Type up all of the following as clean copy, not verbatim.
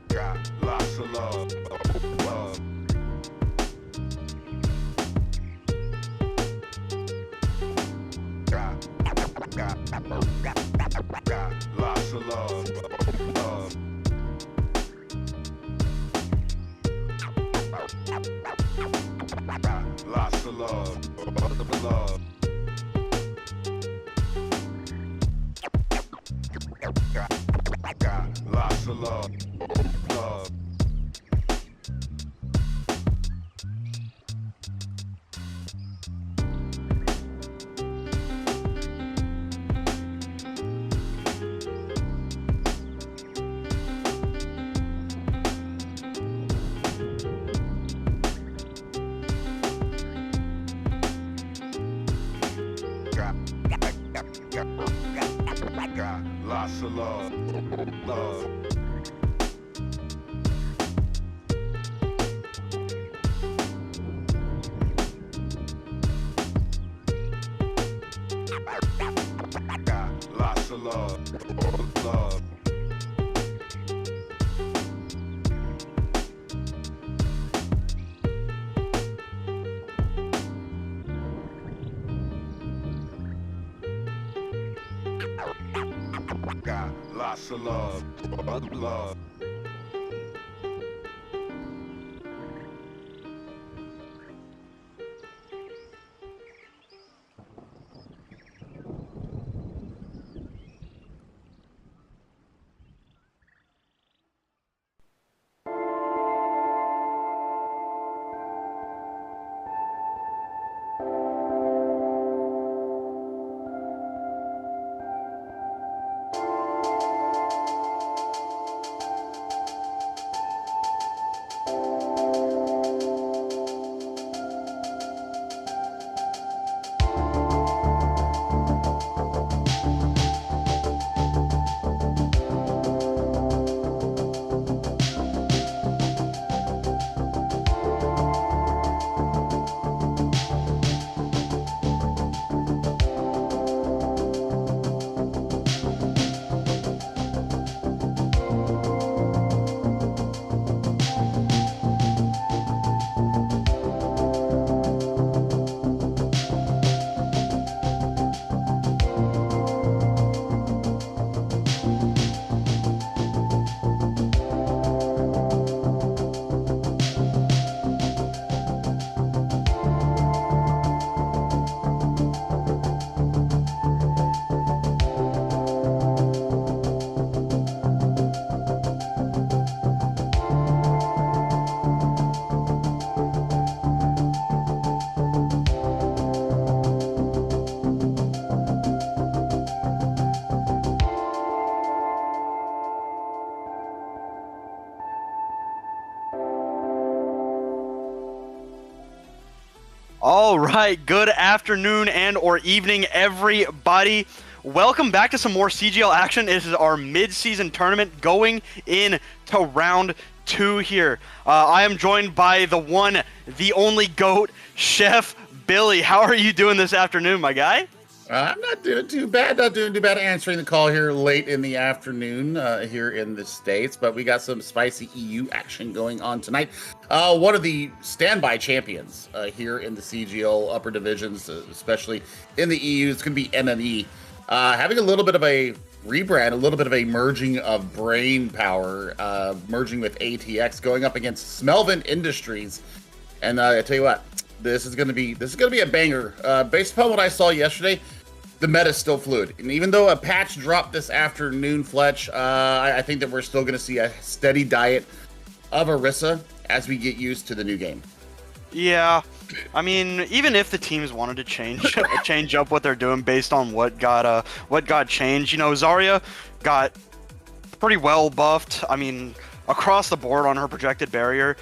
Got lots of love. Got lots of love. love. Love. Got lots of love. Love. Got lots of love. Love. Got lots of love. Love. Got lots of love. Love. All right, good afternoon and or evening, everybody. Welcome back to some more CGL action. This is our mid-season tournament going into round 2 here. I am joined by the one, the only GOAT, Chef Billy. How are you doing this afternoon, my guy? I'm not doing too bad. Answering the call here late in the afternoon here in the States, but we got some spicy EU action going on tonight. One of the standby champions here in the CGL upper divisions, especially in the EU, is going to be MME. Having a little bit of a rebrand, a little bit of a merging of brain power, merging with ATX, going up against Smelvin Industries. And I tell you what, this is going to be a banger. Based upon what I saw yesterday, the meta is still fluid. And even though a patch dropped this afternoon, Fletch, I think that we're still going to see a steady diet of Orisa as we get used to the new game. Yeah, I mean, even if the teams wanted to change up what they're doing based on what got changed, you know, Zarya got pretty well buffed. I mean, across the board on her projected barrier.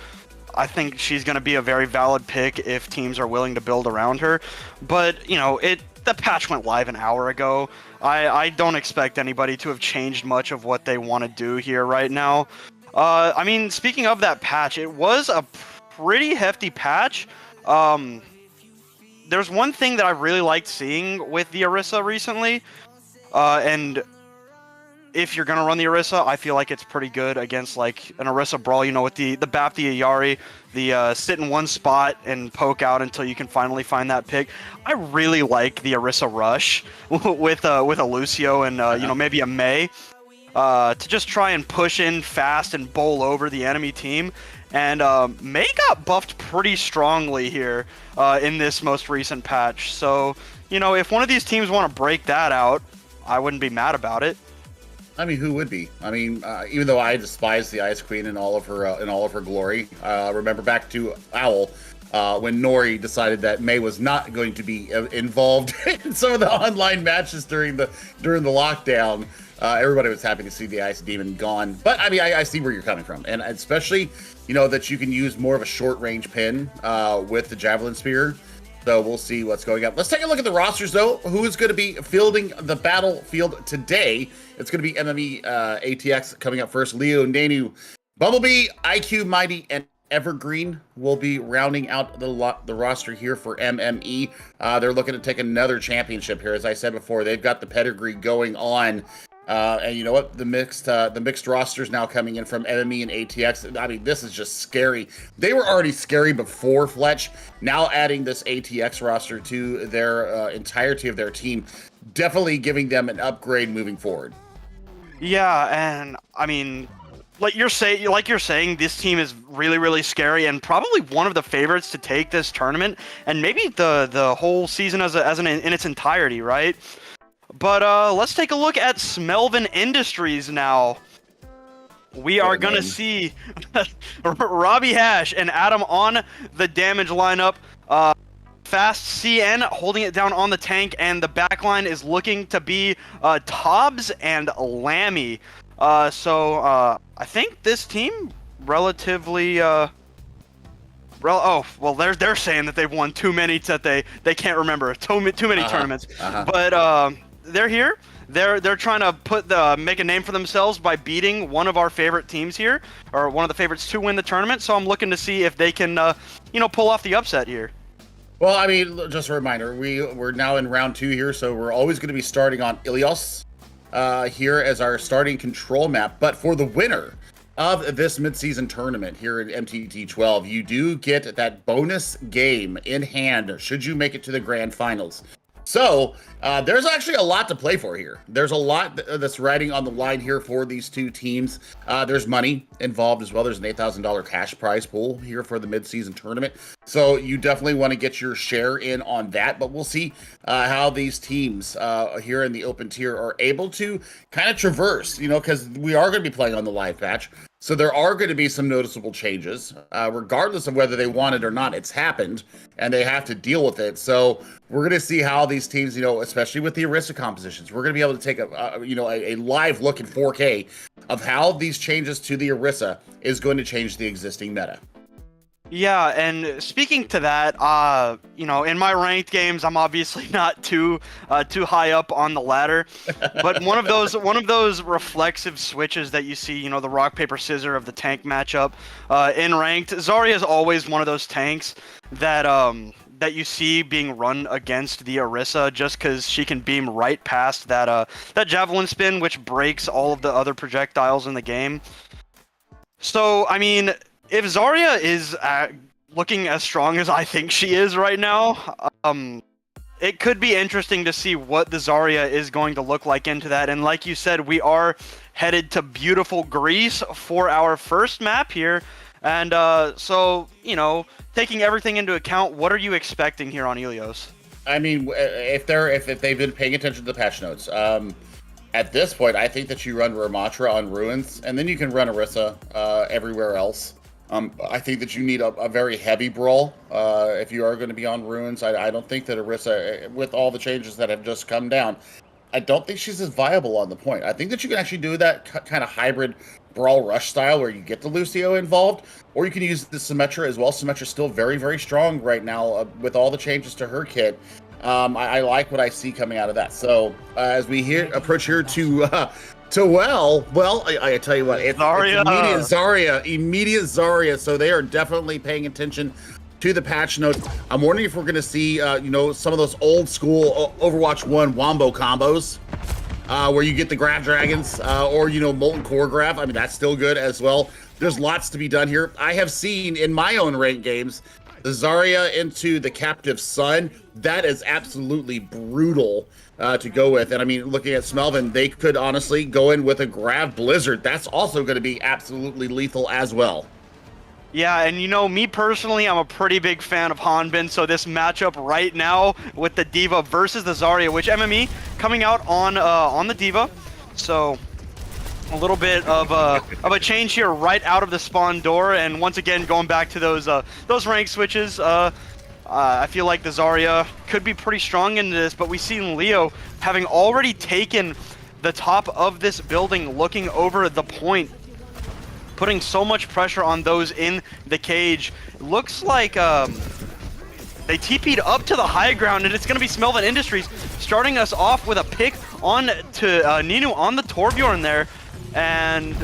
I think she's going to be a very valid pick if teams are willing to build around her. But, you know, the patch went live an hour ago. I don't expect anybody to have changed much of what they want to do here right now. I mean, speaking of that patch, it was a pretty hefty patch. There's one thing that I really liked seeing with the Orisa recently, and if you're going to run the Orisa, I feel like it's pretty good against like an Orisa brawl, you know, with the BAP, the Ayari, the sit in one spot and poke out until you can finally find that pick. I really like the Orisa rush with a Lucio and, you know, maybe a Mei to just try and push in fast and bowl over the enemy team. And Mei got buffed pretty strongly here in this most recent patch. So, you know, if one of these teams want to break that out, I wouldn't be mad about it. I mean, who would be? I mean, even though I despise the Ice Queen in all of her glory, remember back to Owl when Nori decided that Mei was not going to be involved in some of the online matches during the lockdown. Everybody was happy to see the Ice Demon gone. But I mean, I see where you're coming from, and especially, you know, that you can use more of a short range pin with the Javelin Spear. So we'll see what's going on. Let's take a look at the rosters, though. Who is going to be fielding the battlefield today? It's going to be MMExATX coming up first. Leo, Nanu, Bumblebee, IQ, Mighty, and Evergreen will be rounding out the roster here for MME. They're looking to take another championship here. As I said before, they've got the pedigree going on. And you know what? The mixed rosters now coming in from MME and ATX. I mean, this is just scary. They were already scary before Fletch. Now adding this ATX roster to their entirety of their team, definitely giving them an upgrade moving forward. Yeah, and I mean, like you're saying, this team is really, really scary and probably one of the favorites to take this tournament and maybe the whole season in its entirety, right? But let's take a look at Smelvin Industries now. We are going to see Robbie Hash and Adam on the damage lineup. Fast CN holding it down on the tank, and the backline is looking to be Tobbs and Lammy. So I think this team relatively... they're saying that they've won too many that they can't remember. Too many tournaments. But they're here. They're trying to make a name for themselves by beating one of our favorite teams here, or one of the favorites to win the tournament. So I'm looking to see if they can, pull off the upset here. Well, I mean, just a reminder, we're now in round 2 here, so we're always going to be starting on Ilios here as our starting control map. But for the winner of this midseason tournament here at MTT 12, you do get that bonus game in hand should you make it to the grand finals. So there's actually a lot to play for here. There's a lot that's riding on the line here for these two teams. There's money involved as well. There's an $8,000 cash prize pool here for the midseason tournament. So you definitely want to get your share in on that. But we'll see how these teams here in the open tier are able to kind of traverse, because we are going to be playing on the live patch. So there are going to be some noticeable changes, regardless of whether they want it or not. It's happened, and they have to deal with it. So we're going to see how these teams, especially with the Orisa compositions, we're going to be able to take a live look in 4K of how these changes to the Orisa is going to change the existing meta. Yeah, and speaking to that, in my ranked games, I'm obviously not too high up on the ladder, but one of those reflexive switches that you see, the rock paper scissors of the tank matchup in ranked, Zarya is always one of those tanks that you see being run against the Orisa just because she can beam right past that javelin spin, which breaks all of the other projectiles in the game. So, I mean, if Zarya is looking as strong as I think she is right now, it could be interesting to see what the Zarya is going to look like into that. And like you said, we are headed to beautiful Greece for our first map here. And so, taking everything into account, what are you expecting here on Ilios? I mean, if they've been paying attention to the patch notes, at this point, I think that you run Ramatra on Ruins, and then you can run Orisa everywhere else. I think that you need a very heavy brawl if you are going to be on Ruins. I don't think that Orisa, with all the changes that have just come down, I don't think she's as viable on the point. I think that you can actually do that kind of hybrid brawl rush style where you get the Lucio involved, or you can use the Symmetra as well. Symmetra's still very, very strong right now with all the changes to her kit. I like what I see coming out of that. So as we approach here to I tell you what, it's immediate Zarya. So they are definitely paying attention to the patch notes. I'm wondering if we're going to see, some of those old school Overwatch 1 wombo combos, where you get the Graph Dragons, or, Molten Core Graph. I mean, that's still good as well. There's lots to be done here. I have seen in my own ranked games, the Zarya into the Captive Sun. That is absolutely brutal to go with. And I mean, looking at Smelvin, they could honestly go in with a Grav Blizzard. That's also going to be absolutely lethal as well. Yeah, and you know, me personally, I'm a pretty big fan of Hanbin, so this matchup right now with the D.Va versus the Zarya, which MME coming out on the D.Va, so a little bit of a change here right out of the spawn door, and once again going back to those rank switches. I feel like the Zarya could be pretty strong in this, but we see Leo having already taken the top of this building, looking over the point, putting so much pressure on those in the cage. Looks like they TP'd up to the high ground, and it's going to be Smelvin Industries starting us off with a pick on to Ninu on the Torbjorn there. And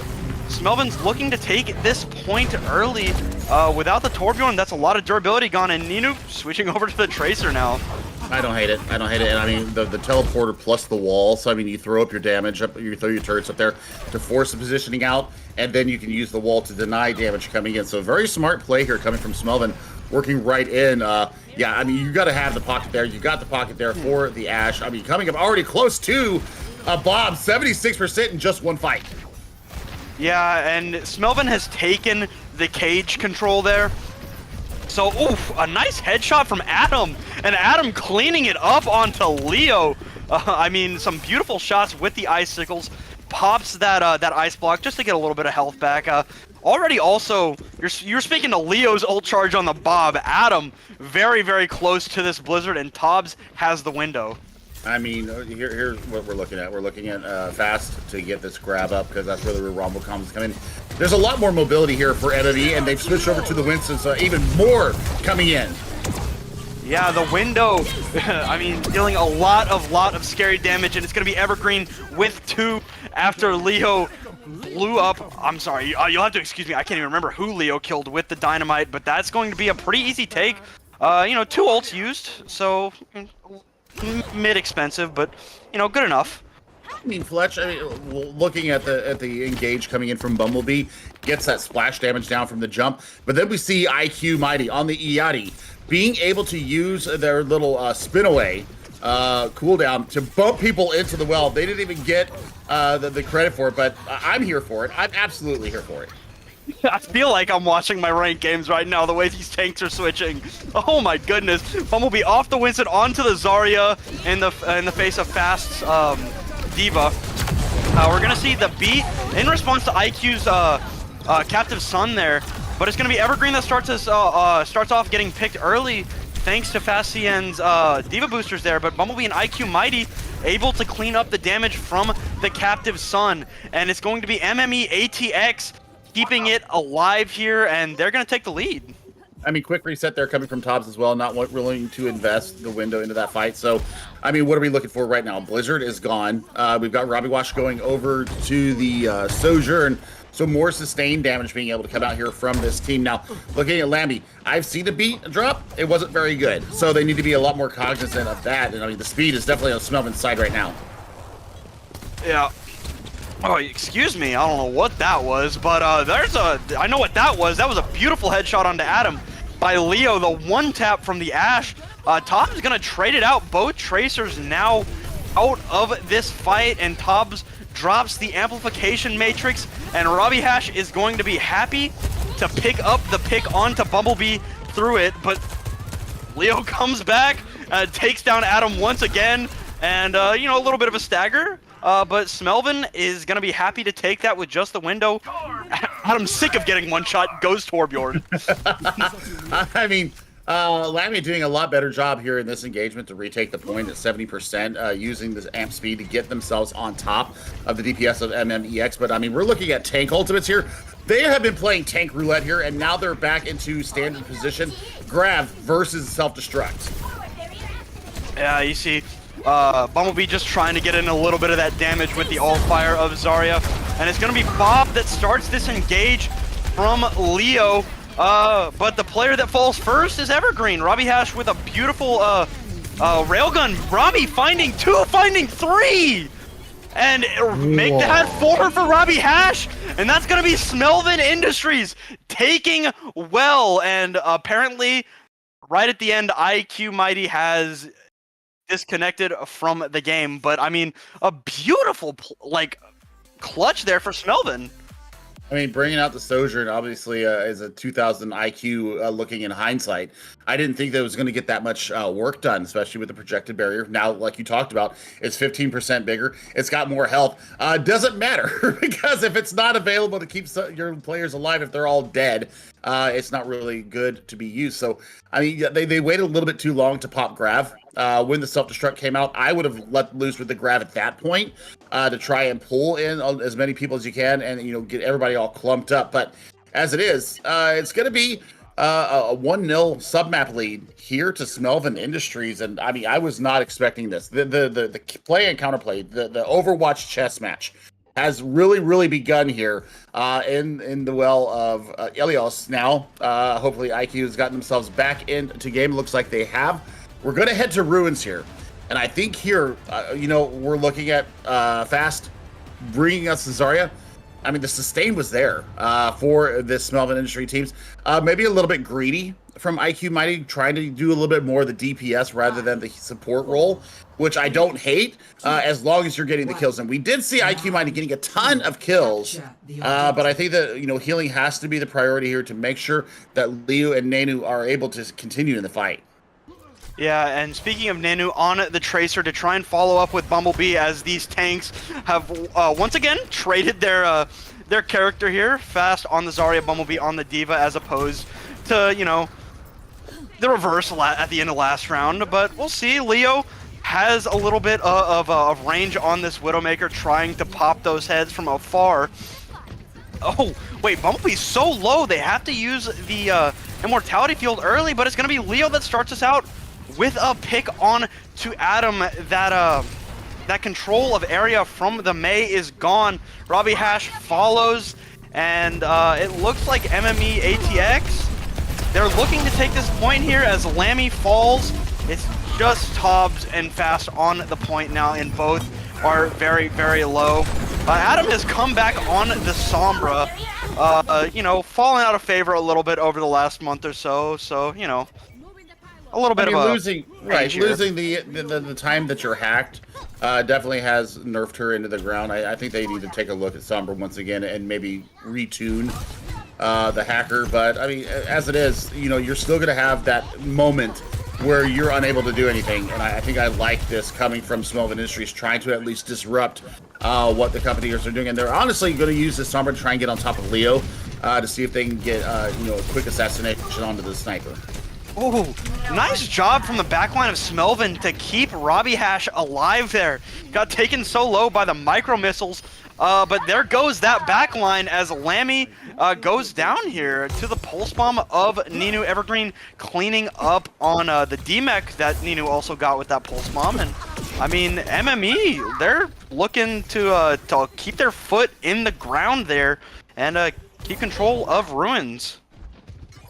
Smelvin's looking to take this point early. Without the Torbjorn, that's a lot of durability gone, and Ninu switching over to the Tracer now. I don't hate it. I don't hate it. And I mean, the teleporter plus the wall. So I mean, you throw up your damage, you throw your turrets up there to force the positioning out, and then you can use the wall to deny damage coming in. So very smart play here coming from Smelvin, working right in. Yeah, I mean, you got to have the pocket there. You got the pocket there for the Ashe. I mean, coming up already close to a Bob, 76% in just one fight. Yeah, and Smelvin has taken the cage control there. So, oof, a nice headshot from Adam, and Adam cleaning it up onto Leo. I mean, some beautiful shots with the icicles. Pops that ice block just to get a little bit of health back. Already also, you're speaking to Leo's ult charge on the Bob. Adam, very, very close to this Blizzard, and Tobbs has the window. I mean, here's what we're looking at. We're looking at fast to get this grab up, because that's really where Rumble comes in. There's a lot more mobility here for MME, and they've switched over to the Winston, so even more coming in. Yeah, the window, I mean, dealing a lot of scary damage, and it's going to be Evergreen with 2 after Leo blew up. I'm sorry, you'll have to excuse me, I can't even remember who Leo killed with the dynamite, but that's going to be a pretty easy take. You know, 2 ults used, so mid-expensive, but, you know, good enough. I mean, Fletch, looking at the engage coming in from Bumblebee, gets that splash damage down from the jump, but then we see IQ Mighty on the Iati being able to use their little spin away cooldown to bump people into the well. They didn't even get the credit for it, but I'm here for it. I'm absolutely here for it. I feel like I'm watching my ranked games right now, the way these tanks are switching. Oh my goodness. Bumblebee off the Winston onto the Zarya in the face of Fast's D.Va. We're gonna see the beat in response to IQ's Captive Sun there, but it's gonna be Evergreen that starts off getting picked early thanks to Fast CN's D.Va boosters there, but Bumblebee and IQ Mighty able to clean up the damage from the Captive Sun, and it's going to be MMExATX keeping it alive here, and they're going to take the lead. I mean, quick reset there coming from Tobbs as well, not willing to invest the window into that fight. So, I mean, what are we looking for right now? Blizzard is gone. We've got Robbie Wash going over to the Sojourn, so more sustained damage being able to come out here from this team. Now, looking at Lamby, I've seen a beat drop. It wasn't very good, so they need to be a lot more cognizant of that. And I mean, the speed is definitely on Smelvin's side right now. Yeah. Oh, excuse me, I don't know what that was, but I know what that was. That was a beautiful headshot onto Adam by Leo, the one tap from the Ashe. Tobbs gonna trade it out. Both Tracers now out of this fight, and Tobbs drops the amplification matrix, and Robbie Hash is going to be happy to pick up the pick onto Bumblebee through it, but Leo comes back, takes down Adam once again, and you know, a little bit of a stagger. But Smelvin is going to be happy to take that with just the window. Adam's sick of getting one shot, goes Torbjorn. I mean, Lammy doing a lot better job here in this engagement to retake the point at 70%, using this amp speed to get themselves on top of the DPS of MMEx. But I mean, we're looking at tank ultimates here. They have been playing tank roulette here, and now they're back into standard position. Grab versus self-destruct. Yeah, you see, Bumblebee just trying to get in a little bit of that damage with the all-fire of Zarya. And it's going to be Bob that starts this engage from Leo. But the player that falls first is Evergreen. Robbie Hash with a beautiful railgun. Robbie finding 2, finding 3! And make that 4 for Robbie Hash. And that's going to be Smelvin Industries taking well. And apparently, right at the end, IQ Mighty has disconnected from the game, but I mean, a beautiful clutch there for Smelvin. I mean, bringing out the Sojourn obviously is a 2000 IQ looking in hindsight. I didn't think that was going to get that much work done, especially with the projected barrier. Now, like you talked about, it's 15% bigger. It's got more health. Doesn't matter because if it's not available to keep your players alive, if they're all dead, it's not really good to be used. So, I mean, they waited a little bit too long to pop Grav. When the self-destruct came out, I would have let loose with the Grav at that point to try and pull in as many people as you can and, you know, get everybody all clumped up. But as it is, it's going to be a 1-0 sub-map lead here to Smelvin Industries. And, I mean, I was not expecting this. The play and counterplay, the Overwatch chess match has really begun here in the well of Elios now. Hopefully IQ has gotten themselves back into game. It looks like they have. We're going to head to Ruins here. And I think here, you know, we're looking at Fast bringing us Zarya. I mean, the sustain was there for this Smelvin Industry teams. Maybe a little bit greedy from IQ Mighty, trying to do a little bit more of the DPS rather than the support role, which I don't hate, as long as you're getting the kills. And we did see IQ Mighty getting a ton of kills, but I think that, you know, healing has to be the priority here to make sure that Leo and Nanu are able to continue in the fight. Yeah, and speaking of Nanu, on the Tracer to try and follow up with Bumblebee, as these tanks have once again traded their character here. Fast on the Zarya, Bumblebee on the D.Va, as opposed to, you know, the reverse at the end of last round. But we'll see. Leo has a little bit of range on this Widowmaker, trying to pop those heads from afar. Oh, wait, Bumblebee's so low, they have to use the Immortality Field early, but it's going to be Leo that starts us out with a pick on to Adam. That control of area from the Mei is gone. Robbie Hash follows, and it looks like MMExATX, they're looking to take this point here as Lammy falls. It's just Tobbs and Fast on the point now, and both are very low. Adam has come back on the Sombra, you know, falling out of favor a little bit over the last month or so, you know, a little bit of a losing the time that you're hacked definitely has nerfed her into the ground. I think they need to take a look at Sombra once again and maybe retune the hacker. But I mean, as it is, you know, you're still going to have that moment where you're unable to do anything. And I think I like this coming from Smelvin Industries, trying to at least disrupt what the competitors are doing. And they're honestly going to use this Sombra to try and get on top of Leo to see if they can get you know, a quick assassination onto the sniper. Oh, nice job from the backline of Smelvin to keep Robbie Hash alive there. Got taken so low by the micro missiles, but there goes that backline as Lammy goes down here to the pulse bomb of Ninu Evergreen, cleaning up on the D-Mech that Ninu also got with that pulse bomb. And I mean, MME, they're looking to keep their foot in the ground there and keep control of Ruins.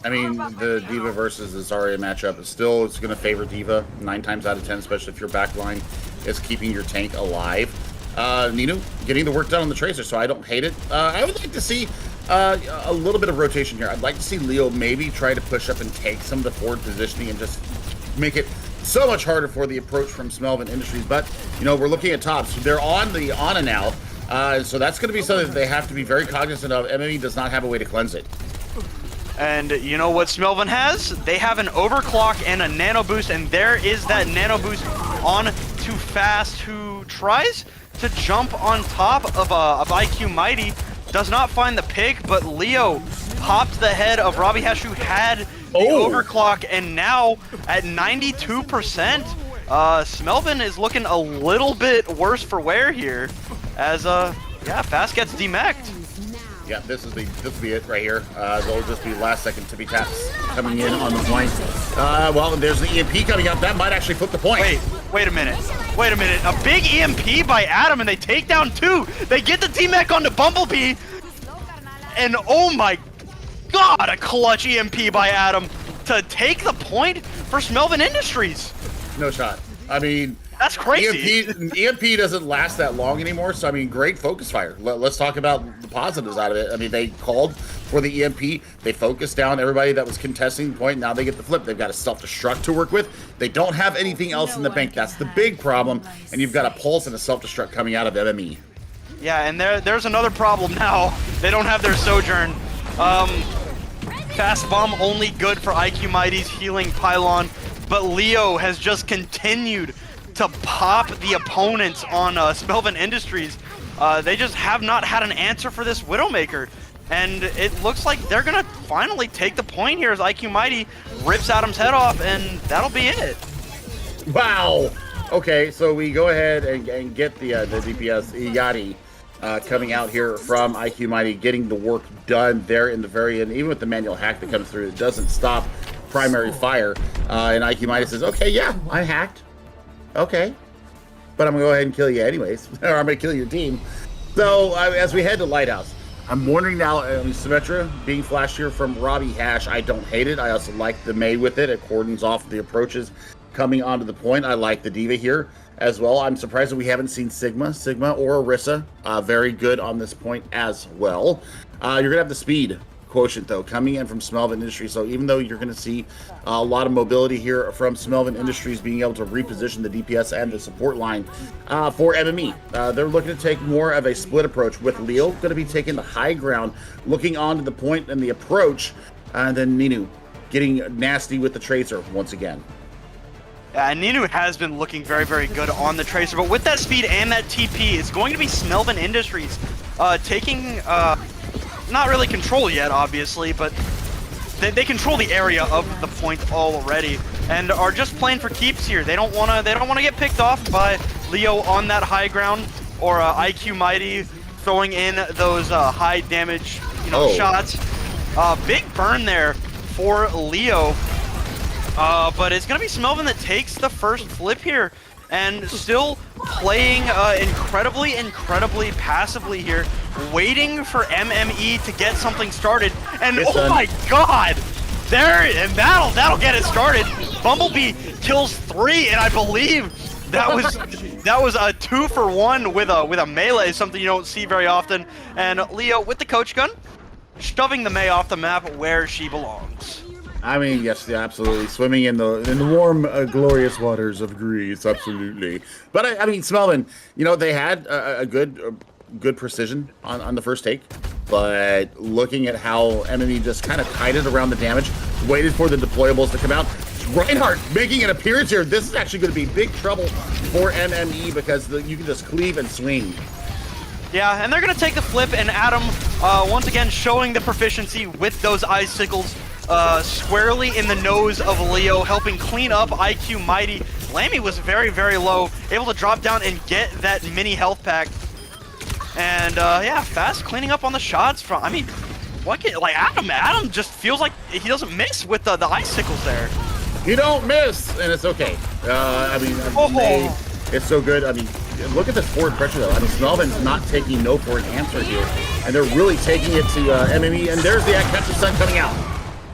I mean, the D.Va versus the Zarya matchup is still, it's going to favor D.Va 9 times out of 10, especially if your backline is keeping your tank alive. Ninu getting the work done on the Tracer, so I don't hate it. I would like to see a little bit of rotation here. I'd like to see Leo maybe try to push up and take some of the forward positioning and just make it so much harder for the approach from Smelvin Industries. But, you know, we're looking at Tops. They're on the Ana now, so that's going to be something that they have to be very cognizant of. MME does not have a way to cleanse it. And you know what Smelvin has? They have an overclock and a nano boost, and there is that nano boost on to Fast, who tries to jump on top of IQ Mighty. Does not find the pick, but Leo popped the head of Robbie Hash, who had the overclock, and now at 92%, Smelvin is looking a little bit worse for wear here, as yeah, Fast gets demeched. Yeah, this will be it right here. There'll just be last second tippy taps coming in on the point. Well, there's the EMP coming up. That might actually flip the point. Wait a minute. A big EMP by Adam, and they take down 2. They get the D-Mech onto Bumblebee, and oh my god, a clutch EMP by Adam to take the point for Smelvin Industries. No shot. I mean, that's crazy. EMP doesn't last that long anymore, so I mean, great focus fire. Let's talk about the positives out of it. I mean, they called for the EMP. They focused down everybody that was contesting the point. Now they get the flip. They've got a self-destruct to work with. They don't have anything else in the bank. That's the big problem. And you've got a pulse and a self-destruct coming out of MME. Yeah, and there's another problem now. They don't have their Sojourn. Fast Bomb only good for IQ Mighty's healing pylon, but Leo has just continued to pop the opponents on Smelvin Industries. They just have not had an answer for this Widowmaker. And it looks like they're gonna finally take the point here as IQ Mighty rips Adam's head off, and that'll be it. Wow. Okay, so we go ahead and get the DPS Yachty coming out here from IQ Mighty, getting the work done there in the very end. Even with the manual hack that comes through, it doesn't stop primary fire. And IQ Mighty says, okay, yeah, I hacked. Okay. But I'm gonna go ahead and kill you anyways, or I'm gonna kill your team. So as we head to Lighthouse, I'm wondering now, Symmetra being flashed here from Robbie Hash, I don't hate it. I also like the May with it. It cordons off the approaches coming onto the point. I like the Diva here as well. I'm surprised that we haven't seen Sigma or Orisa. Very good on this point as well. You're going to have the speed quotient, though, coming in from Smelvin Industries. So even though you're going to see a lot of mobility here from Smelvin Industries being able to reposition the DPS and the support line for MME, they're looking to take more of a split approach, with Leo going to be taking the high ground, looking onto the point and the approach, and then Ninu getting nasty with the Tracer once again. Yeah, Ninu has been looking very, very good on the Tracer, but with that speed and that TP, it's going to be Smelvin Industries taking... not really control yet, obviously, but they control the area of the point already, and are just playing for keeps here. They don't wanna get picked off by Leo on that high ground, or IQ Mighty throwing in those high damage, shots. Big burn there for Leo, but it's gonna be Smelvin that takes the first flip here, and still playing incredibly passively here, waiting for MME to get something started. And oh my god! That'll get it started. Bumblebee kills 3, and I believe that was a 2-for-1 with a melee, something you don't see very often. And Leo with the coach gun, shoving the Mei off the map where she belongs. I mean, yes, yeah, absolutely. Swimming in the warm, glorious waters of Greece, absolutely. But I mean, Smelvin, they had a good precision on the first take, but looking at how MME just kind of kited around the damage, waited for the deployables to come out. Reinhardt making an appearance here. This is actually going to be big trouble for MME because you can just cleave and swing. Yeah, and they're going to take the flip, and Adam once again showing the proficiency with those icicles. Squarely in the nose of Leo, helping clean up IQ Mighty. Lammy was very, very low, able to drop down and get that mini health pack. And yeah, fast cleaning up on the shots from, Adam just feels like he doesn't miss with the icicles there. You don't miss, and it's okay. It's so good. I mean, look at this forward pressure, though. I mean, Smelvin's not taking no for an answer here, and they're really taking it to MME, and there's the Catch the Sun coming out.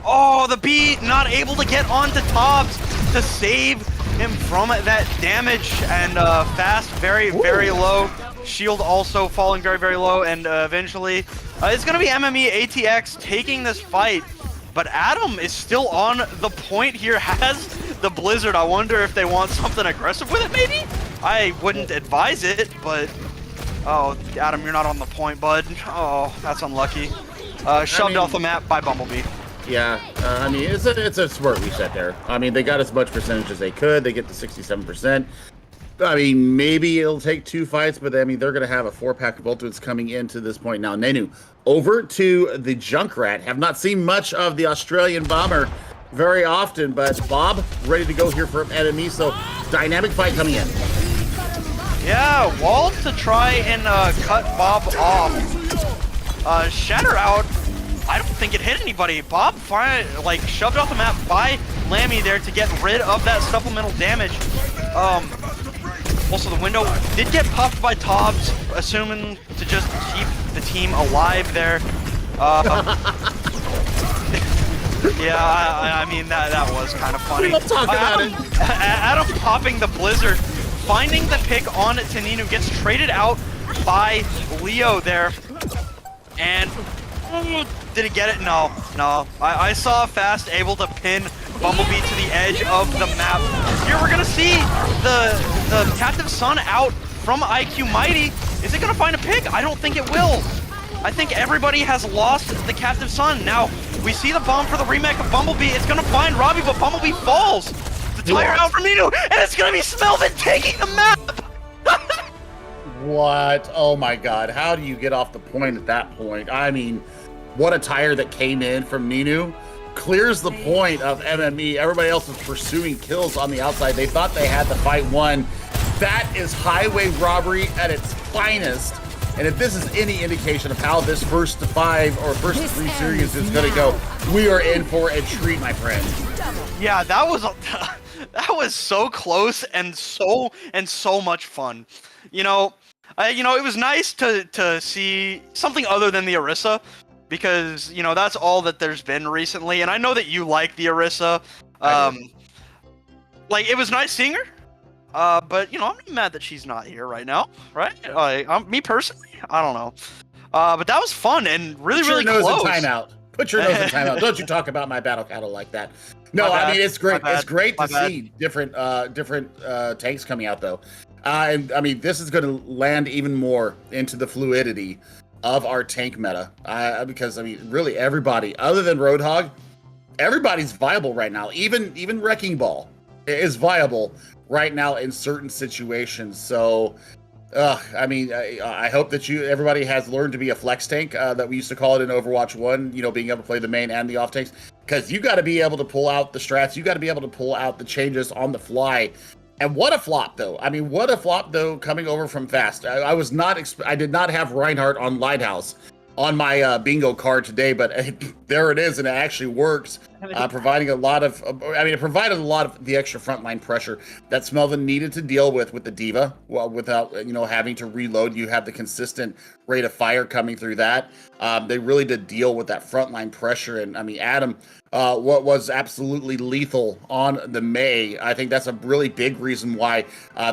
Oh, the Bee not able to get onto Tobbs to save him from that damage, and fast, very, very low. Shield also falling very, very low, and eventually it's going to be MMExATX taking this fight. But Adam is still on the point here, has the Blizzard. I wonder if they want something aggressive with it, maybe? I wouldn't advise it, but... Oh, Adam, you're not on the point, bud. Oh, that's unlucky. Shoved off the map by Bumblebee. Yeah, I mean, it's a smart reset there. I mean, they got as much percentage as they could. They get to 67%. I mean, maybe it'll take 2 fights, but I mean, they're going to have a 4-pack of ultimates coming into this point. Now, Nenu, over to the Junkrat. Have not seen much of the Australian bomber very often, but Bob ready to go here for enemy, so dynamic fight coming in. Yeah, wall to try and cut Bob off. Shatter out. I don't think it hit anybody. Bob shoved off the map by Lammy there to get rid of that supplemental damage. Also, the window did get puffed by Tobbs, assuming to just keep the team alive there. Yeah, I mean, that was kind of funny. Let's talk about it. Adam popping the Blizzard, finding the pick on Taninu, gets traded out by Leo there. And did he get it? No. I saw Fast able to pin Bumblebee to the edge of the map. Here we're gonna see the Captive Sun out from IQ Mighty. Is it gonna find a pig? I don't think it will. I think everybody has lost the captive son. Now, we see the bomb for the remake of Bumblebee. It's gonna find Robbie, but Bumblebee falls. The tire out from Nino, and it's gonna be Smelvin taking the map! What? Oh my god. How do you get off the point at that point? I mean, what a tire that came in from Ninu. Clears the point of MME. Everybody else was pursuing kills on the outside. They thought they had the fight won. That is highway robbery at its finest. And if this is any indication of how this first to 5 or first to 3 series is going to go, we are in for a treat, my friend. Yeah, that was so close and so much fun. You know, it was nice to see something other than the Orisa, because you know that's all that there's been recently. And I know that you like the Orisa. Like it was nice seeing her. But you know, I'm not mad that she's not here right now, right? Me personally, I don't know. But that was fun and really close. Put your nose in timeout. Put your nose in timeout. Don't you talk about my battle cattle like that. No, I mean it's great. It's great to see different tanks coming out though. And I mean this is going to land even more into the fluidity of our tank meta. Because I mean really everybody other than Roadhog, everybody's viable right now. Even Wrecking Ball is viable right now in certain situations. So I mean, I hope that everybody has learned to be a flex tank that we used to call it in Overwatch 1, you know, being able to play the main and the off tanks, because you got to be able to pull out the strats, you got to be able to pull out the changes on the fly. And what a flop though. I mean, what a flop though, coming over from Fast. I did not have Reinhardt on Lighthouse on my bingo card today, but there it is, and it actually works, providing a lot of, it provided a lot of the extra frontline pressure that Smelvin needed to deal with the D.Va, well, without, you know, having to reload. You have the consistent rate of fire coming through that. They really did deal with that frontline pressure, and I mean, Adam, what was absolutely lethal on the May. I think that's a really big reason why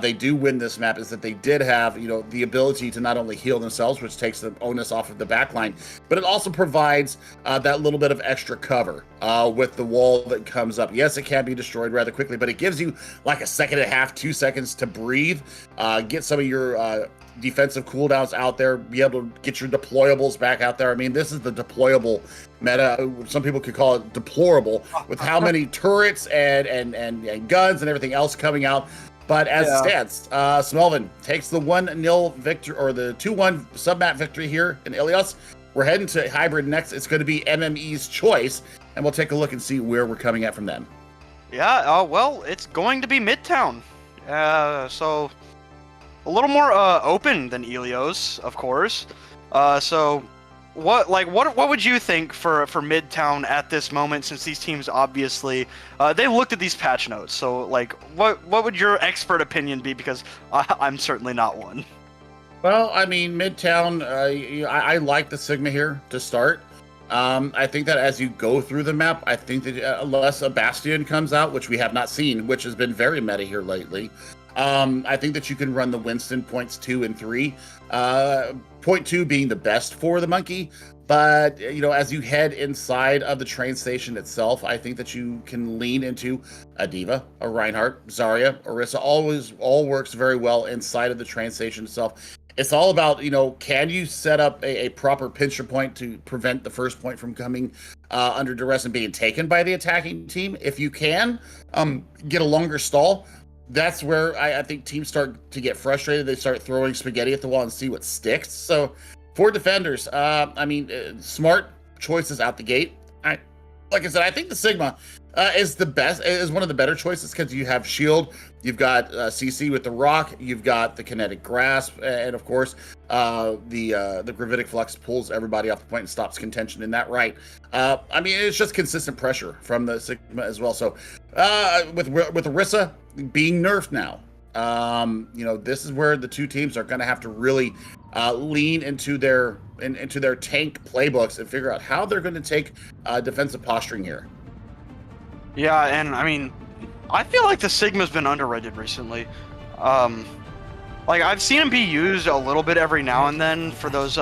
they do win this map, is that they did have, you know, the ability to not only heal themselves, which takes the onus off of the backline, but it also provides that little bit of extra cover with the wall that comes up. Yes, it can be destroyed rather quickly, but it gives you like a second and a half, 2 seconds to breathe, get some of your defensive cooldowns out there, be able to get your deployables back out there. I mean, this is the deployable meta. Some people could call it deplorable with how many turrets and guns and everything else coming out. But as it stands, Smelvin takes the 1-0 victory, or the 2-1 sub-map victory here in Ilios. We're heading to Hybrid next. It's going to be MME's choice, and we'll take a look and see where we're coming at from them. Yeah, well, it's going to be Midtown. So a little more open than Ilios, of course. So what would you think for Midtown at this moment, since these teams obviously they looked at these patch notes? So like what would your expert opinion be, because I'm certainly not one. Well, I mean, Midtown, I like the Sigma here to start. I think that as you go through the map, I think that unless a Bastion comes out, which we have not seen, which has been very meta here lately, I think that you can run the Winston points 2 and 3. Point 2 being the best for the Monkey. But, you know, as you head inside of the train station itself, I think that you can lean into a D.Va, a Reinhardt, Zarya, Orisa. All works very well inside of the train station itself. It's all about, you know, can you set up a proper pincher point to prevent the first point from coming under duress and being taken by the attacking team? If you can get a longer stall, that's where I think teams start to get frustrated. They start throwing spaghetti at the wall and see what sticks. So for defenders, I mean, smart choices out the gate. Like I said, I think the Sigma is the best, is one of the better choices, because you have shield, you've got CC with the rock, you've got the kinetic grasp, and of course the gravitic flux pulls everybody off the point and stops contention in that right. I mean, it's just consistent pressure from the Sigma as well. So with Orisa being nerfed now, you know, this is where the two teams are going to have to really lean into their tank playbooks and figure out how they're going to take defensive posturing here. Yeah, and I mean, I feel like the Sigma's been underrated recently. Like I've seen him be used a little bit every now and then for those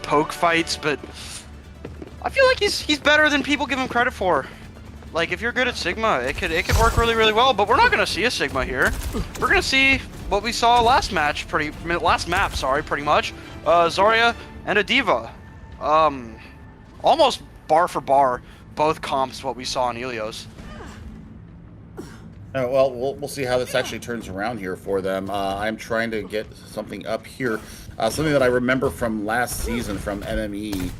poke fights, but I feel like he's better than people give him credit for. Like if you're good at Sigma, it could work really well. But we're not gonna see a Sigma here. We're gonna see what we saw last match, last map, sorry, pretty much. Zarya and a D.Va. Almost bar for bar, both comps what we saw in Helios. Well, we'll see how this actually turns around here for them. I'm trying to get something up here. Something that I remember from last season from MME,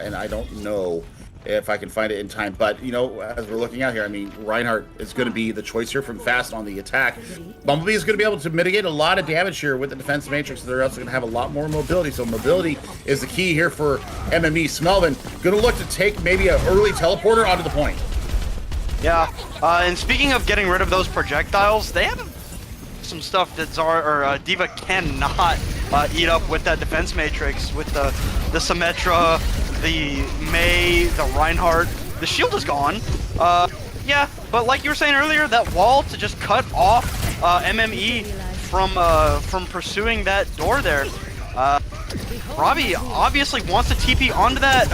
and I don't know if I can find it in time. But, you know, as we're looking out here, I mean, Reinhardt is going to be the choice here from Fast on the attack. Bumblebee is going to be able to mitigate a lot of damage here with the defense matrix. They're also going to have a lot more mobility. So mobility is the key here for MME. Smelvin going to look to take maybe an early teleporter onto the point. Yeah, and speaking of getting rid of those projectiles, they have some stuff that D.Va cannot eat up with that defense matrix, with the Symmetra, the Mei, the Reinhardt. The shield is gone. Yeah, but like you were saying earlier, that wall to just cut off MME from pursuing that door there. Robbie obviously wants to TP onto that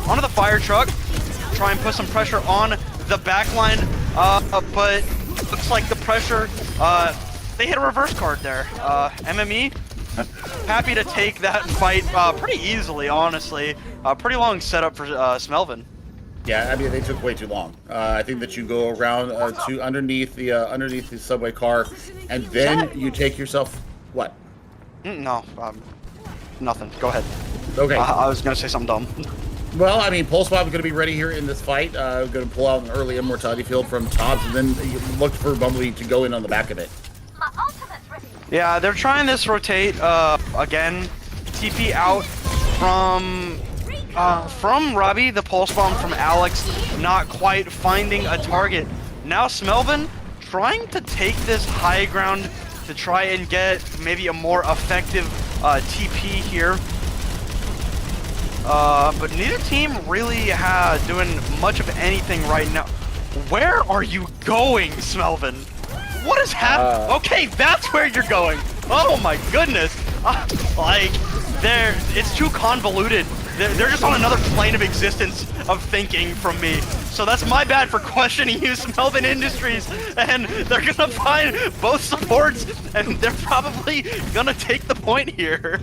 onto the fire truck, try and put some pressure on the backline, but looks like the pressure, they hit a reverse card there. MME, happy to take that fight pretty easily, honestly. Pretty long setup for Smelvin. Yeah, I mean, they took way too long. I think that you go around to underneath the subway car, and then you take yourself, what? No, nothing. Go ahead. Okay. I was going to say something dumb. Well, I mean, Pulse Bob is going to be ready here in this fight. Going to pull out an early immortality field from Tobbs, and then you look for Bumblebee to go in on the back of it. Yeah, they're trying this rotate again. TP out from Robbie, the pulse bomb from Alex, not quite finding a target. Now Smelvin trying to take this high ground to try and get maybe a more effective TP here. But neither team really doing much of anything right now. Where are you going, Smelvin? What is happening? Okay, that's where you're going. Oh my goodness. Like, it's too convoluted. They're just on another plane of existence of thinking from me. So that's my bad for questioning you, Smelvin Industries. And they're gonna find both supports, and they're probably gonna take the point here.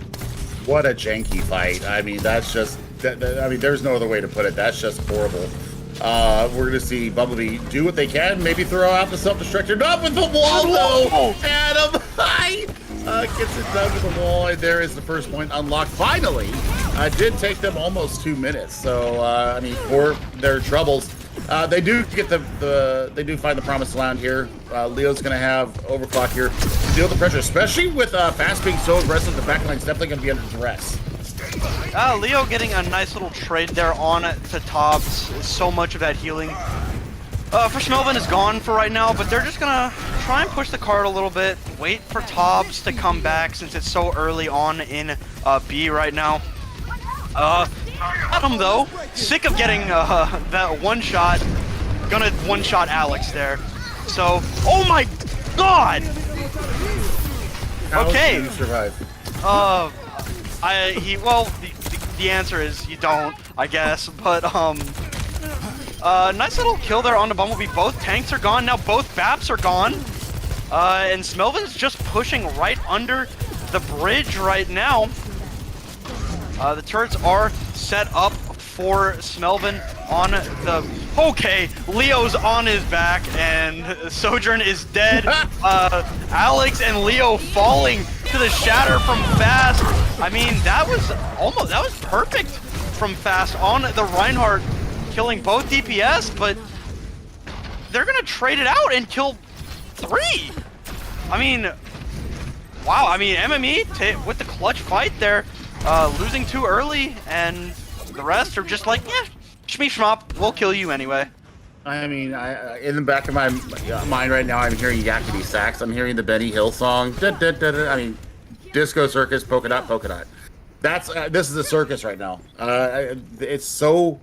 What a janky fight. I mean, that's just, I mean, there's no other way to put it. That's just horrible. We're going to see Bumblebee do what they can, maybe throw out the self-destructor. Not with the wall, though! Adam, gets it done with the wall, and there is the first point unlocked. Finally, did take them almost 2 minutes. So, I mean, for their troubles, they do get they do find the promised land here. Leo's going to have overclock here to deal with the pressure, especially with Fast being so aggressive. The backline's definitely going to be under duress. Leo getting a nice little trade there on to Tobbs. So much of that healing for Smelvin is gone for right now, but they're just gonna try and push the card a little bit, wait for Tobbs to come back since it's so early on in B right now. Adam though, sick of getting that one shot, gonna one shot Alex there. So, oh my god! Okay. How do you survive? The answer is you don't, I guess, but nice little kill there on the Bumblebee. Both tanks are gone, now both Baps are gone, and Smelvin's just pushing right under the bridge right now. The turrets are set up for Smelvin on the... Okay, Leo's on his back, and Sojourn is dead. Alex and Leo falling to the shatter from Fast. I mean, that was perfect from Fast on the Reinhardt, killing both DPS, but they're gonna trade it out and kill 3. I mean, wow, I mean, MME with the clutch fight there, losing too early, and the rest are just like, yeah, shmee shmop, we'll kill you anyway. I mean, in the back of my mind right now, I'm hearing Yakety Sax. I'm hearing the Benny Hill song. I mean, Disco Circus, polka dot, polka dot. This is a circus right now. It's so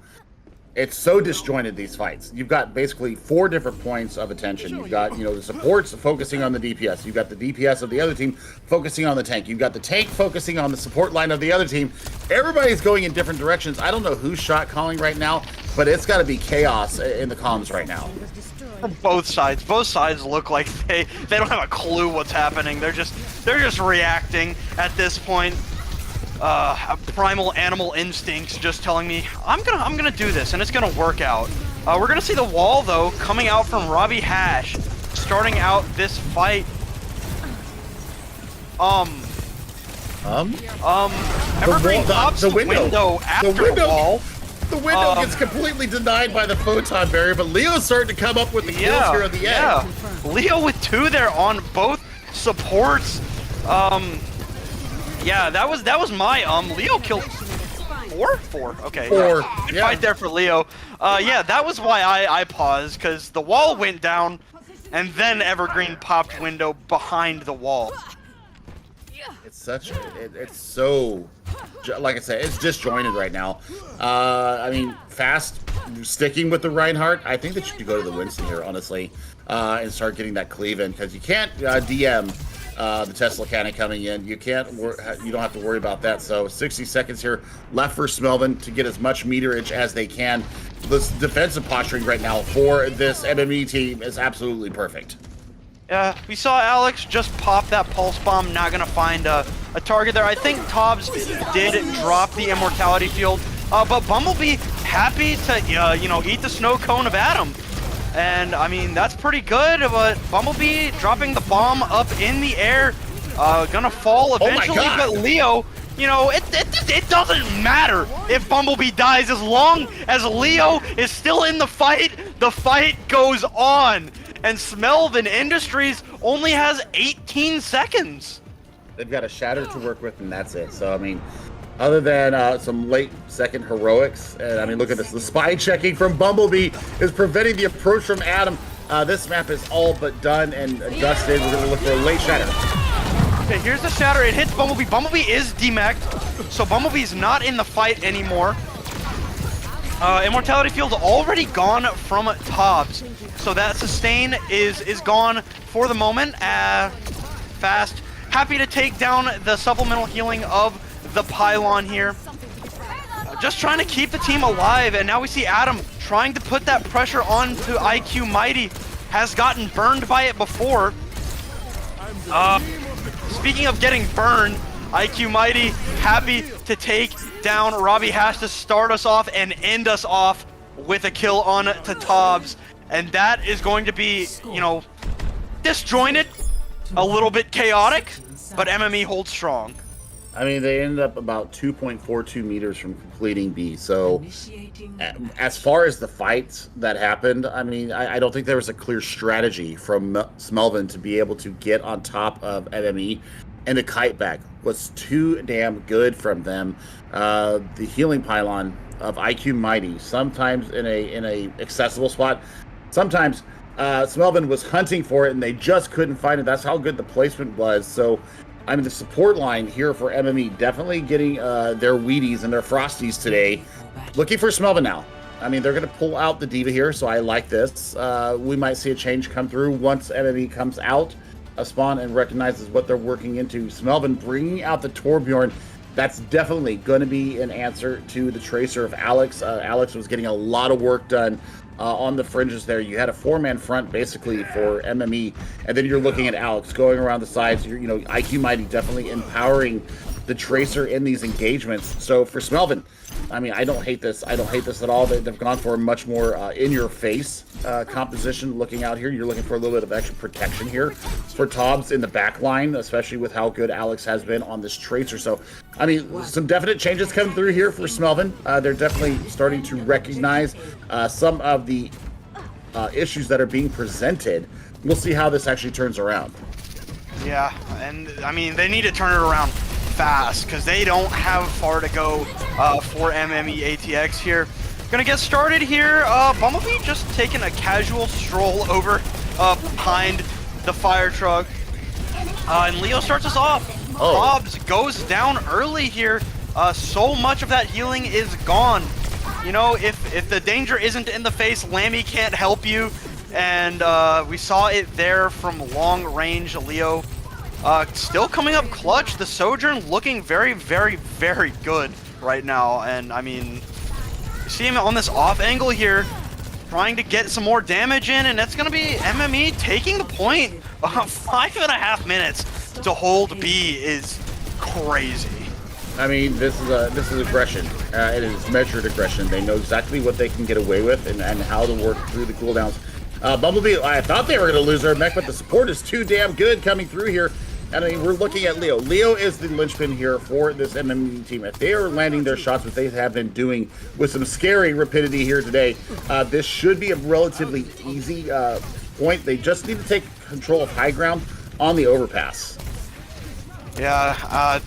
it's so disjointed, these fights. You've got basically 4 different points of attention. You've got, the supports focusing on the DPS. You've got the DPS of the other team focusing on the tank. You've got the tank focusing on the support line of the other team. Everybody's going in different directions. I don't know who's shot calling right now, but it's got to be chaos in the comms right now. From both sides. Both sides look like they don't have a clue what's happening. They're just reacting at this point. Primal animal instincts just telling me I'm gonna do this and it's gonna work out. We're gonna see the wall though coming out from Robbie Hash, starting out this fight. Evergreen pops the window after the wall. The window gets completely denied by the photon barrier, but Leo's starting to come up with the kills here at the end. Yeah, Leo with 2 there on both supports. Yeah, that was my Leo killed 4. Okay, 4. Good Yeah. fight there for Leo. Yeah, that was why I paused, because the wall went down, and then Evergreen popped window behind the wall. It's so, like I said, it's disjointed right now. I mean, Fast sticking with the Reinhardt. I think that you should go to the Winston here, honestly, and start getting that cleave in, because you can't DM the Tesla cannon coming in. You don't have to worry about that. So 60 seconds here left for Smelvin to get as much meterage as they can. This defensive posturing right now for this MME team is absolutely perfect. Yeah, we saw Alex just pop that pulse bomb, not gonna find a target there. I think Tobbs did drop the immortality field, but Bumblebee happy to eat the snow cone of Adam. And I mean, that's pretty good, but Bumblebee dropping the bomb up in the air, gonna fall eventually, but Leo, it doesn't matter if Bumblebee dies as long as Leo is still in the fight goes on. And Smelvin Industries only has 18 seconds. They've got a Shatter to work with, and that's it. So, I mean, other than some late second heroics, and I mean, look at this. The spy checking from Bumblebee is preventing the approach from Adam. This map is all but done and dusted. We're going to look for a late Shatter. Okay, here's the Shatter. It hits Bumblebee. Bumblebee is demeched, so Bumblebee's not in the fight anymore. Immortality Field's already gone from Tobbs, so that sustain is gone for the moment. Fast, happy to take down the supplemental healing of the pylon here. Just trying to keep the team alive, and now we see Adam trying to put that pressure onto IQ Mighty. Has gotten burned by it before. Speaking of getting burned, IQ Mighty happy to take down Robbie Hash to start us off and end us off with a kill on to Tobbs. And that is going to be, disjointed, a little bit chaotic, but MME holds strong. I mean, they ended up about 2.42 meters from completing B. So, as far as the fights that happened, I mean, I don't think there was a clear strategy from Smelvin to be able to get on top of MME. And the kite back was too damn good from them. The healing pylon of IQ Mighty, sometimes in a accessible spot, sometimes Smelvin was hunting for it and they just couldn't find it. That's how good the placement was. So, I mean, the support line here for MME definitely getting their Wheaties and their Frosties today. Looking for Smelvin now. I mean, they're going to pull out the Diva here, so I like this. We might see a change come through once MME comes out a spawn and recognizes what they're working into. Smelvin bringing out the Torbjorn. That's definitely going to be an answer to the Tracer of Alex. Alex was getting a lot of work done on the fringes there. You had a 4-man front basically for MME, and then you're looking at Alex going around the sides. IQ Mighty definitely empowering the Tracer in these engagements. So for Smelvin, I mean, I don't hate this. I don't hate this at all. They've gone for a much more in-your-face composition. Looking out here, you're looking for a little bit of extra protection here for Tobbs in the back line, especially with how good Alex has been on this Tracer. So, I mean, some definite changes coming through here for Smelvin. They're definitely starting to recognize some of the issues that are being presented. We'll see how this actually turns around. Yeah, and I mean, they need to turn it around fast because they don't have far to go for MMExATX here. Gonna get started here. Bumblebee just taking a casual stroll over behind the fire truck. And Leo starts us off. Hobbs goes down early here. So much of that healing is gone. you know, if the danger isn't in the face, Lammy can't help you. And we saw it there from long range. Leo still coming up clutch. The Sojourn looking very, very, very good right now. And I mean, you see him on this off angle here, trying to get some more damage in, and that's going to be MME taking the point. 5.5 minutes to hold B is crazy. I mean, this is aggression. It is measured aggression. They know exactly what they can get away with and how to work through the cooldowns. Bumblebee, I thought they were going to lose their mech, but the support is too damn good coming through here. And I mean, we're looking at Leo. Leo is the linchpin here for this MME team. If they are landing their shots, which they have been doing with some scary rapidity here today, this should be a relatively easy point. They just need to take control of high ground on the overpass. Yeah,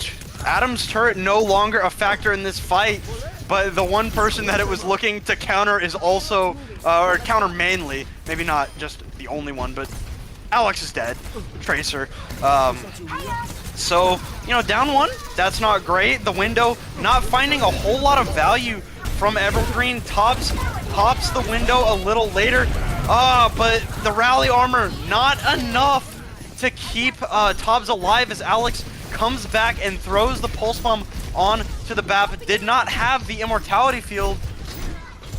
Adam's turret no longer a factor in this fight, but the one person that it was looking to counter is also, or counter mainly, maybe not just the only one, but Alex is dead. Tracer. So, you know, down one, that's not great. The window not finding a whole lot of value from Evergreen. Pops the window a little later. But the rally armor, not enough to keep Tobbs alive as Alex comes back and throws the pulse bomb on to the BAP. Did not have the immortality field.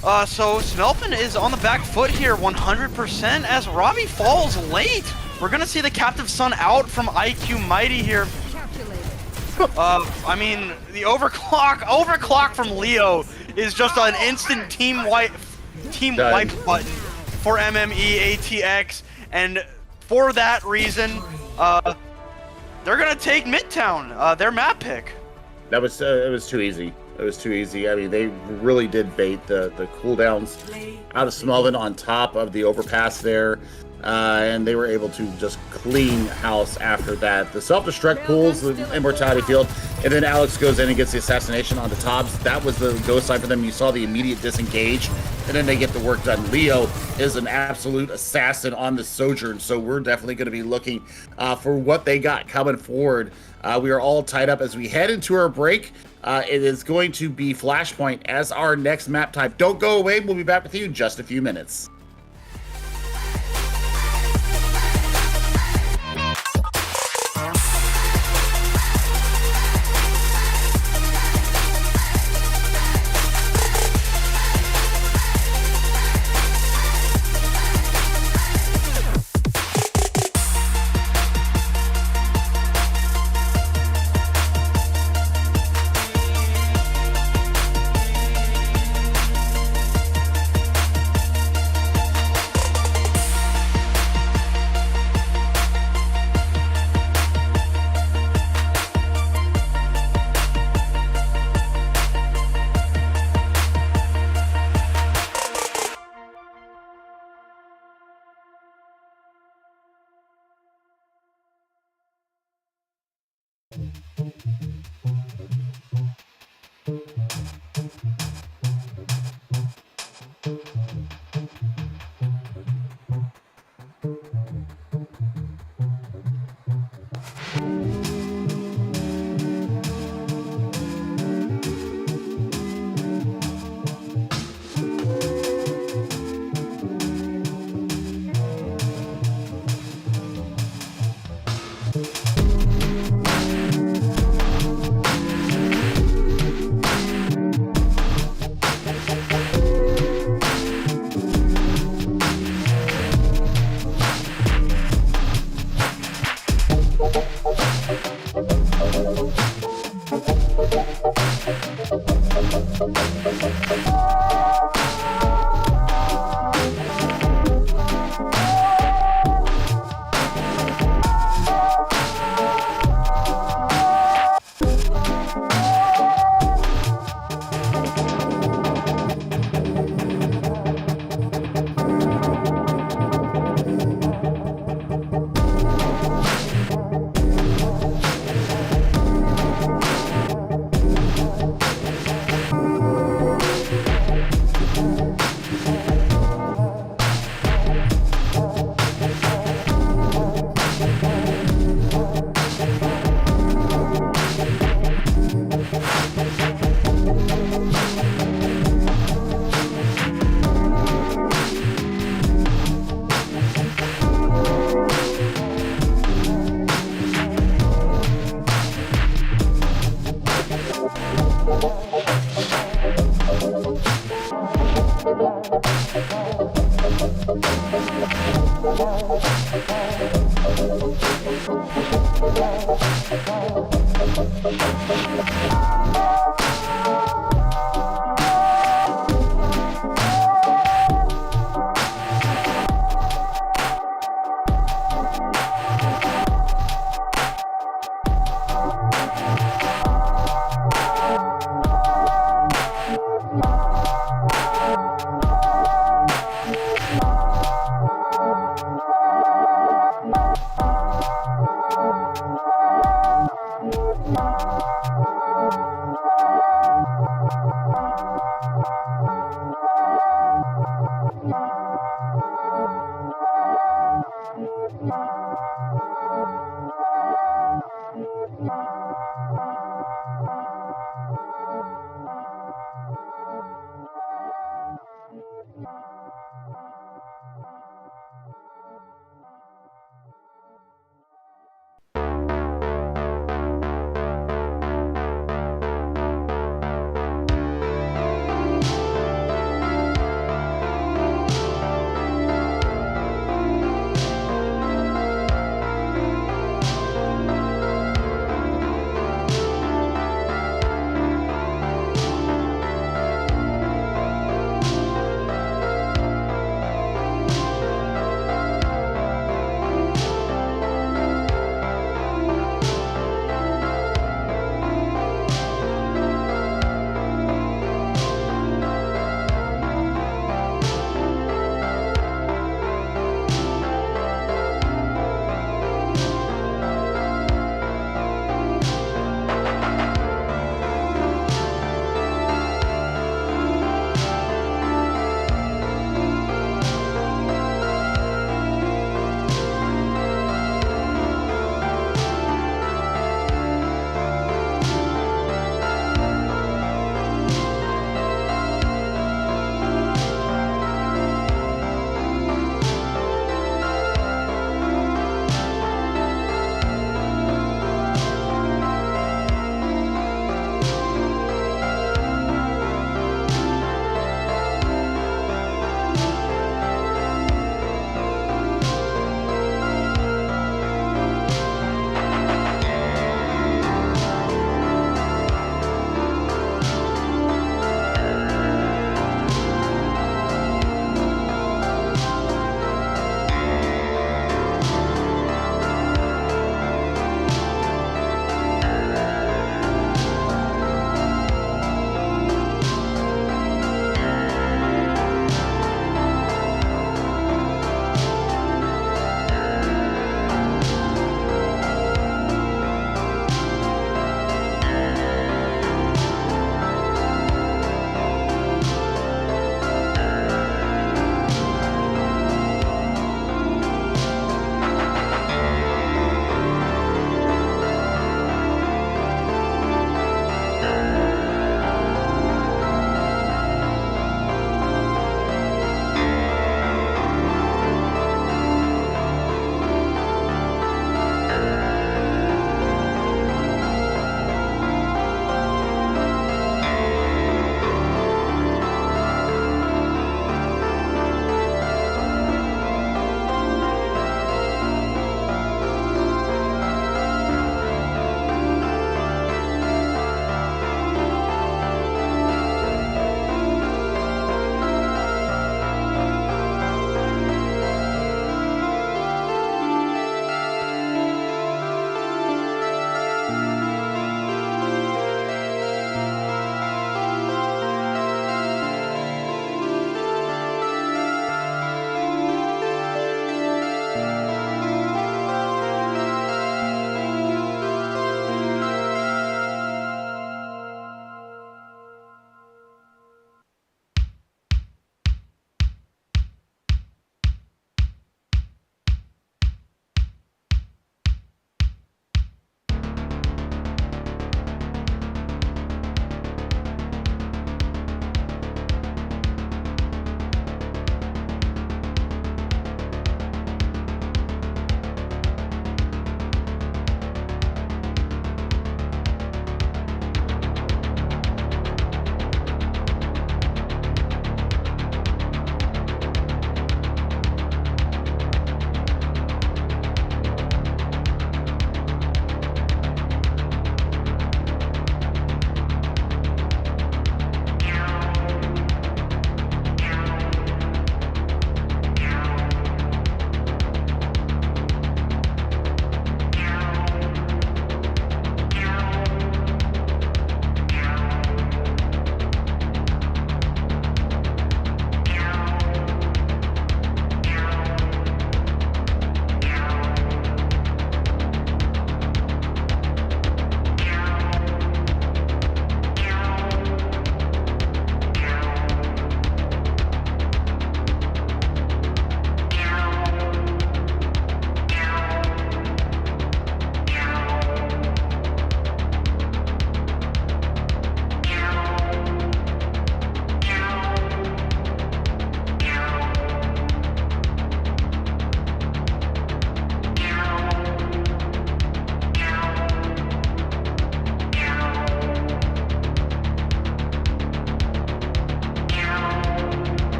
So Smelvin is on the back foot here 100% as Robbie falls late. We're gonna see the Captive Sun out from IQ Mighty here. I mean, the overclock from Leo is just an instant team wipe button for MMExATX, and for that reason, they're gonna take Midtown, their map pick. That was it was too easy. It was too easy. I mean, they really did bait the cooldowns out of Smelvin on top of the overpass there, and they were able to just clean house after that. The self-destruct pulls the immortality field, and then Alex goes in and gets the assassination onto Tobbs. That was the go sign for them. You saw the immediate disengage, and then they get the work done. Leo is an absolute assassin on the Sojourn, so we're definitely going to be looking for what they got coming forward. We are all tied up as we head into our break. It is going to be Flashpoint as our next map type. Don't go away. We'll be back with you in just a few minutes.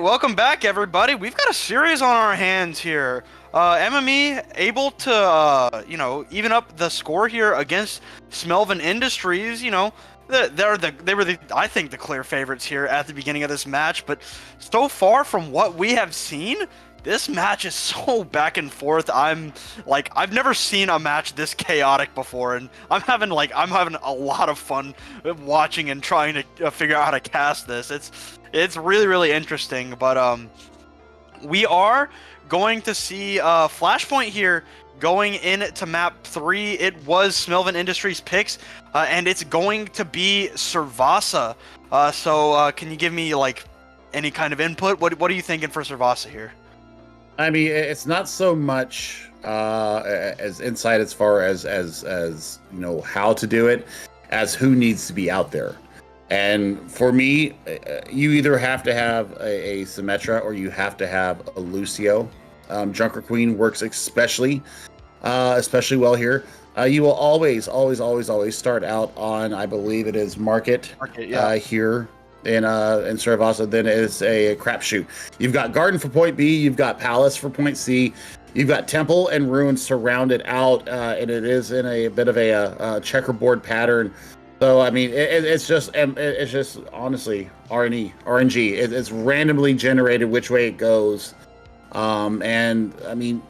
welcome back, everybody. We've got a series on our hands here. MME able to, even up the score here against Smelvin Industries. You know, they were I think the clear favorites here at the beginning of this match. But so far from what we have seen, this match is so back and forth. I've never seen a match this chaotic before, and I'm having a lot of fun watching and trying to figure out how to cast this. It's really, really interesting. But we are going to see Flashpoint here going into map 3. It was Smelvin Industries picks, and it's going to be Servasa. So can you give me any kind of input? What are you thinking for Servasa here? I mean, it's not so much as insight as far as how to do it, as who needs to be out there. And for me, you either have to have a Symmetra or you have to have a Lucio. Junker Queen works especially well here. You will always start out on, I believe it is Market here in Servasa. Then it's a crapshoot. You've got Garden for point B, you've got Palace for point C, you've got Temple and Ruin surrounded out, and it is in a bit of a checkerboard pattern. So I mean, it's just honestly RNG. It's randomly generated which way it goes, and I mean,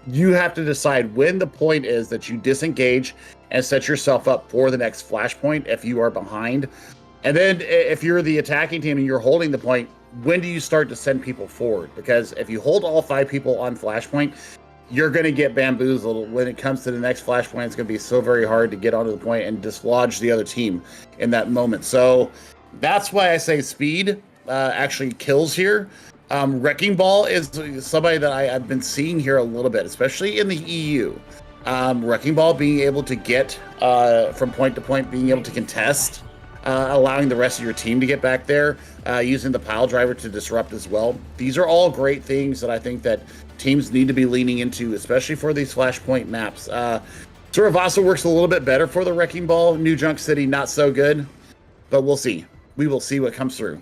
you have to decide when the point is that you disengage and set yourself up for the next flashpoint if you are behind. And then if you're the attacking team and you're holding the point, when do you start to send people forward? Because if you hold all 5 people on flashpoint, you're going to get bamboozled. When it comes to the next flashpoint, it's going to be so very hard to get onto the point and dislodge the other team in that moment. So that's why I say speed actually kills here. Wrecking Ball is somebody that I've been seeing here a little bit, especially in the EU. Wrecking Ball being able to get from point to point, being able to contest, allowing the rest of your team to get back there, using the pile driver to disrupt as well. These are all great things that I think that teams need to be leaning into, especially for these flashpoint maps. Servasa works a little bit better for the Wrecking Ball. New Junk City, not so good, but we'll see. We will see what comes through.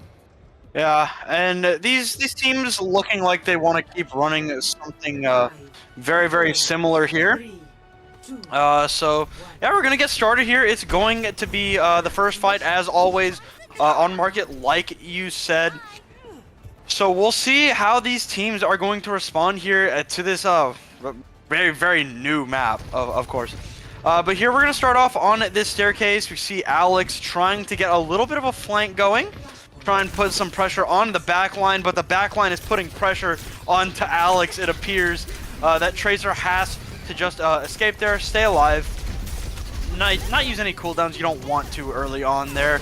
Yeah, and these teams looking like they want to keep running something very, very similar here. So yeah, we're gonna get started here. It's going to be the first fight, as always, on Market, like you said. So we'll see how these teams are going to respond here to this very, very new map, of course. But here we're gonna start off on this staircase. We see Alex trying to get a little bit of a flank going, try and put some pressure on the back line, but the back line is putting pressure onto Alex. It appears that Tracer has to just escape there, stay alive, not use any cooldowns. You don't want to early on there.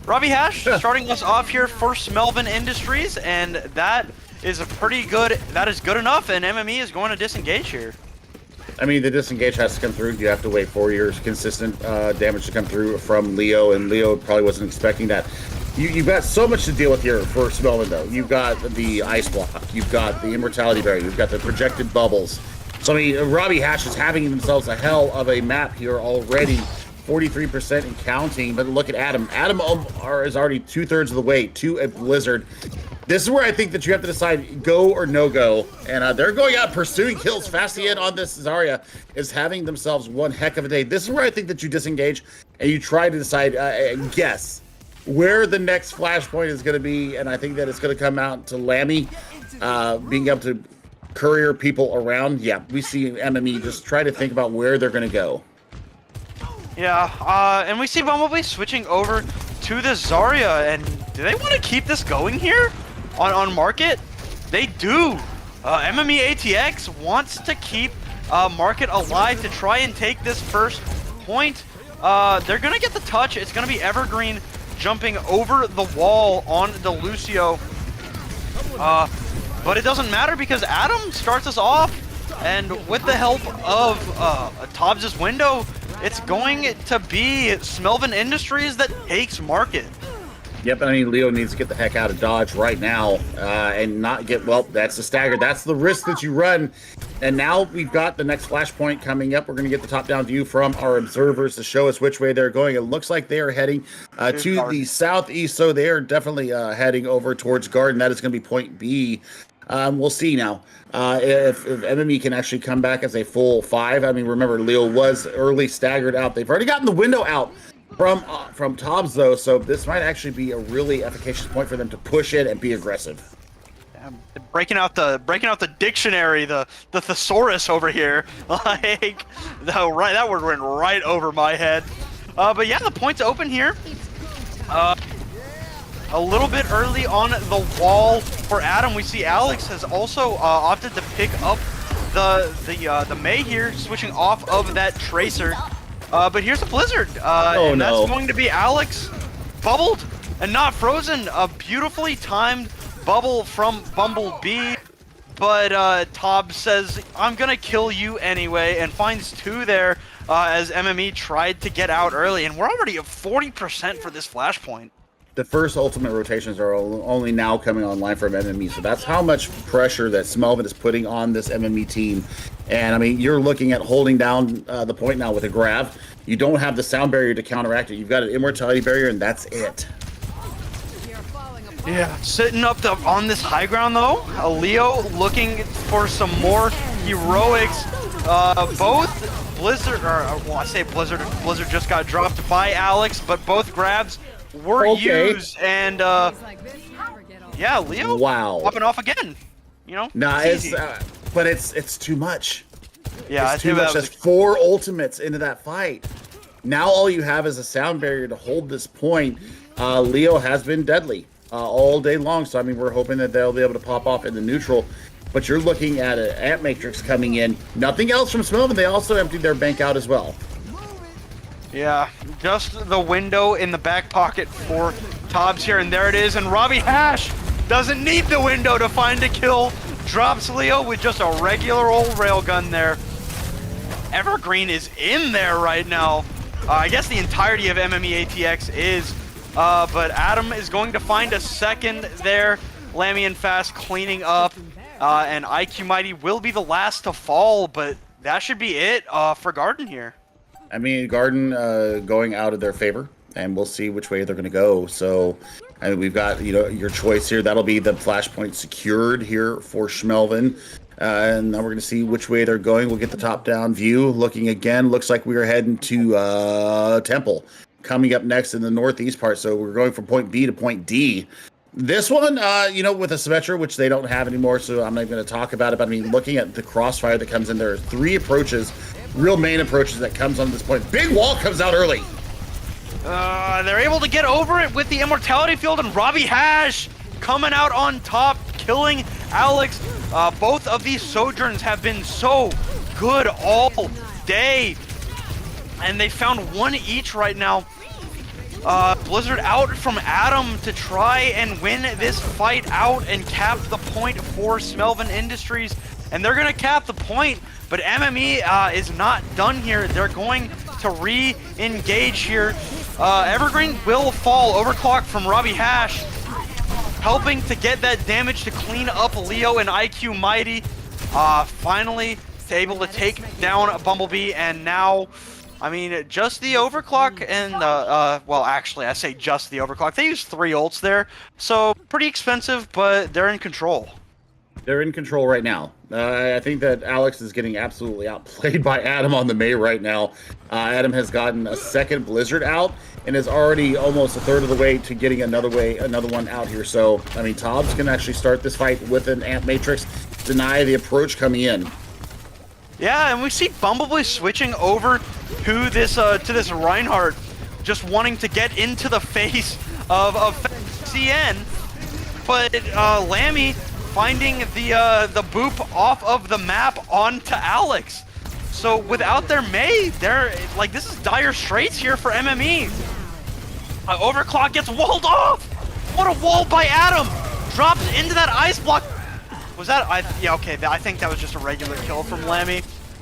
Robbie Hash starting us off here for Smelvin Industries, and that is good enough, and MME is going to disengage here. I mean, the disengage has to come through. You have to wait 4 years consistent damage to come through from Leo, and Leo probably wasn't expecting that. You've got so much to deal with here for Smelvin, though. You've got the Ice Block, you've got the Immortality Barrier, you've got the projected bubbles. So, I mean, Robbie Hash is having themselves a hell of a map here already, 43% and counting. But look at Adam. Adam is already 2/3 of the way to a Blizzard. This is where I think that you have to decide go or no go. And they're going out pursuing kills. Fastien on this Zarya is having themselves one heck of a day. This is where I think that you disengage and you try to decide, guess where the next flashpoint is going to be. And I think that it's going to come out to Lammy being able to courier people around. Yeah, we see MME just try to think about where they're going to go. Yeah, and we see Bumblebee switching over to the Zarya. And do they want to keep this going here on Market? They do. MMExATX wants to keep Market alive to try and take this first point. They're going to get the touch. It's going to be Evergreen jumping over the wall on the Lucio. But it doesn't matter because Adam starts us off, and with the help of Tobbs' window, it's going to be Smelvin Industries that takes Market. Yep, I mean, Leo needs to get the heck out of Dodge right now and not get, well, that's the stagger. That's the risk that you run And now we've got the next flashpoint coming up. We're going to get the top-down view from our observers to show us which way they're going. It looks like they are heading to the southeast, so they are definitely heading over towards Garden. That is going to be point B. We'll see now if MME can actually come back as a full 5. I mean, remember, Leo was early staggered out. They've already gotten the window out from Tobbs, though, so this might actually be a really efficacious point for them to push it and be aggressive. Breaking out the dictionary, the thesaurus over here, like that word went right over my head. But yeah, the point's open here. A little bit early on the wall for Adam. We see Alex has also opted to pick up the May here, switching off of that Tracer. But here's the Blizzard. Oh, and no. That's going to be Alex, bubbled and not frozen. A beautifully timed bubble from Bumblebee, but Tob says, I'm gonna kill you anyway, and finds 2 there as MME tried to get out early, and we're already at 40% for this flashpoint. The first ultimate rotations are only now coming online from MME, so that's how much pressure that Smelvin is putting on this MME team. And I mean, you're looking at holding down the point now with a grab. You don't have the sound barrier to counteract it. You've got an immortality barrier, and that's it. Yeah, sitting up on this high ground though, Leo looking for some more heroics. Both Blizzard, well, I say Blizzard just got dropped by Alex, but both grabs were used, and yeah, Leo, wow, popping off again. You know, nah, but it's too much. Yeah, it's too much. That's 4 ultimates into that fight. Now all you have is a sound barrier to hold this point. Leo has been deadly all day long, so I mean, we're hoping that they'll be able to pop off in the neutral. But you're looking at an Ant Matrix coming in. Nothing else from Smelvin. They also emptied their bank out as well. Yeah, just the window in the back pocket for Tobbs here, and there it is. And Robbie Hash doesn't need the window to find a kill. Drops Leo with just a regular old railgun there. Evergreen is in there right now. I guess the entirety of MMEATX is, but Adam is going to find a second there. Lammy and Fast cleaning up, and IQ Mighty will be the last to fall, but that should be it for Garden here. I mean, Garden going out of their favor, and we'll see which way they're going to go. So, I mean, we've got, you know, your choice here. That'll be the flashpoint secured here for Smelvin. And now we're going to see which way they're going. We'll get the top-down view. Looking again, looks like we are heading to Temple. Coming up next in the northeast part. So we're going from point B to point D. This one, you know, with a Symmetra, which they don't have anymore, so I'm not going to talk about it. But I mean, looking at the crossfire that comes in, there are 3 approaches, real main approaches that comes on this point. Big wall comes out early. They're able to get over it with the Immortality Field, and Robbie Hash coming out on top, killing Alex. Both of these Sojourns have been so good all day, and they found 1 each right now. Blizzard out from Adam to try and win this fight out and cap the point for Smelvin Industries, and they're gonna cap the point, but MME is not done here. They're going to re-engage here. Evergreen will fall. Overclock from Robbie Hash, helping to get that damage to clean up Leo and IQ Mighty. Finally able to take down Bumblebee, and now, I mean, just the overclock and, well, actually, I say just the overclock. They used 3 ults there, so pretty expensive, but they're in control. They're in control right now. I think that Alex is getting absolutely outplayed by Adam on the May right now. Adam has gotten a second Blizzard out and is already almost a third of the way to getting another one out here. So, I mean, Tobbs can actually start this fight with an Ant Matrix, deny the approach coming in. Yeah, and we see Bumblebee switching over to this Reinhardt, just wanting to get into the face of CN, but Lammy finding the boop off of the map onto Alex. So without their May, they're like, this is dire straits here for MME. Overclock gets walled off. What a wall by Adam! Drops into that ice block. Was that? Yeah, okay. I think that was just a regular kill from Lammy.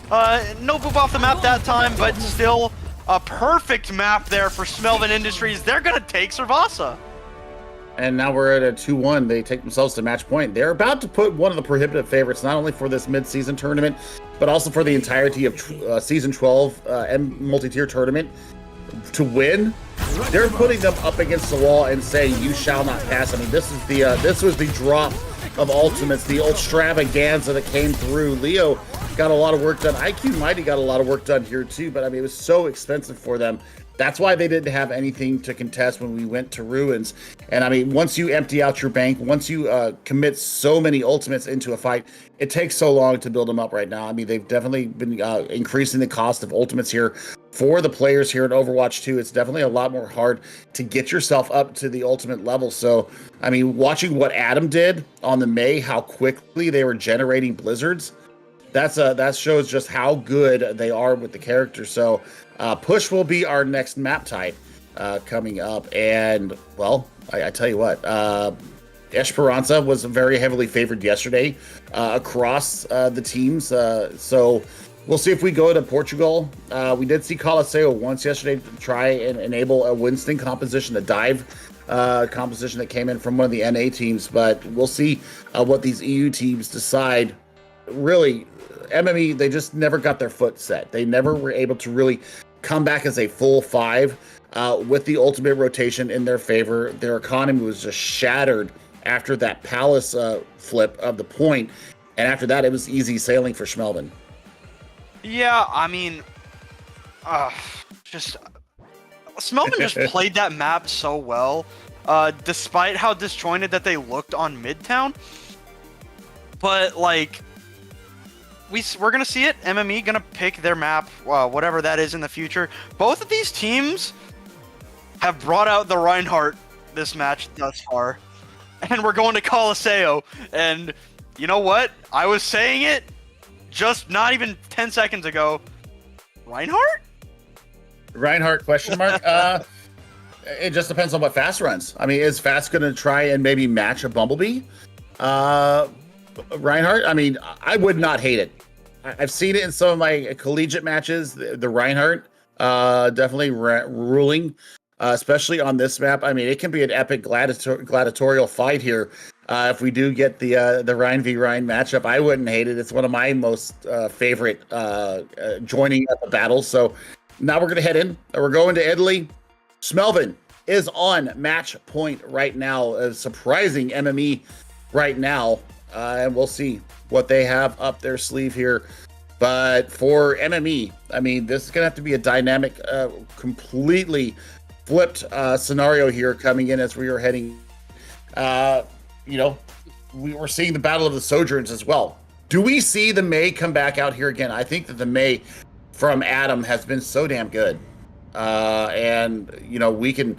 No boop off the map that time, but still a perfect map there for Smelvin Industries. They're gonna take Servasa. And now we're at a 2-1. They take themselves to match point. They're about to put one of the prohibitive favorites, not only for this mid-season tournament, but also for the entirety of Season 12 multi-tier tournament to win. They're putting them up against the wall and saying, "You shall not pass." I mean, this was the drop of ultimates, the extravaganza that came through. Leo got a lot of work done. IQ Mighty got a lot of work done here too, but I mean, it was so expensive for them. That's why they didn't have anything to contest when we went to Ruins. And I mean, once you empty out your bank, once you commit so many ultimates into a fight, it takes so long to build them up right now. I mean, they've definitely been increasing the cost of ultimates here for the players here in Overwatch 2. It's definitely a lot more hard to get yourself up to the ultimate level. So, I mean, watching what Adam did on the May, how quickly they were generating blizzards, that shows just how good they are with the character. So, Push will be our next map type coming up. And, well, I tell you what, Esperanza was very heavily favored yesterday across the teams. So we'll see if we go to Portugal. We did see Coliseo once yesterday to try and enable a Winston composition, a dive composition that came in from one of the NA teams. But we'll see what these EU teams decide. Really, MME, they just never got their foot set. They never were able to really come back as a full 5 with the ultimate rotation in their favor. Their economy was just shattered after that Palace flip of the point. And after that, it was easy sailing for Smelvin. Yeah, I mean, Smelvin just played that map so well, despite how disjointed that they looked on Midtown. But, like, we're going to see it. MME going to pick their map, whatever that is in the future. Both of these teams have brought out the Reinhardt this match thus far. And we're going to Coliseo. And you know what? I was saying it just not even 10 seconds ago. Reinhardt? Reinhardt, question mark? It just depends on what Fast runs. I mean, is Fast going to try and maybe match a Bumblebee? Reinhardt, I mean, I would not hate it. I've seen it in some of my collegiate matches. The Reinhardt definitely ruling, especially on this map. I mean, it can be an epic gladiatorial fight here. If we do get the Rhine v Rhine matchup, I wouldn't hate it. It's one of my most favorite joining at the battle. So now we're going to head in. We're going to Italy. Smelvin is on match point right now. A surprising MME right now. And we'll see what they have up their sleeve here. But for MME, I mean, this is going to have to be a dynamic, completely flipped scenario here coming in as we are heading. You know, we were seeing the Battle of the Sojourns as well. Do we see the May come back out here again? I think that the May from Adam has been so damn good. And, you know, we can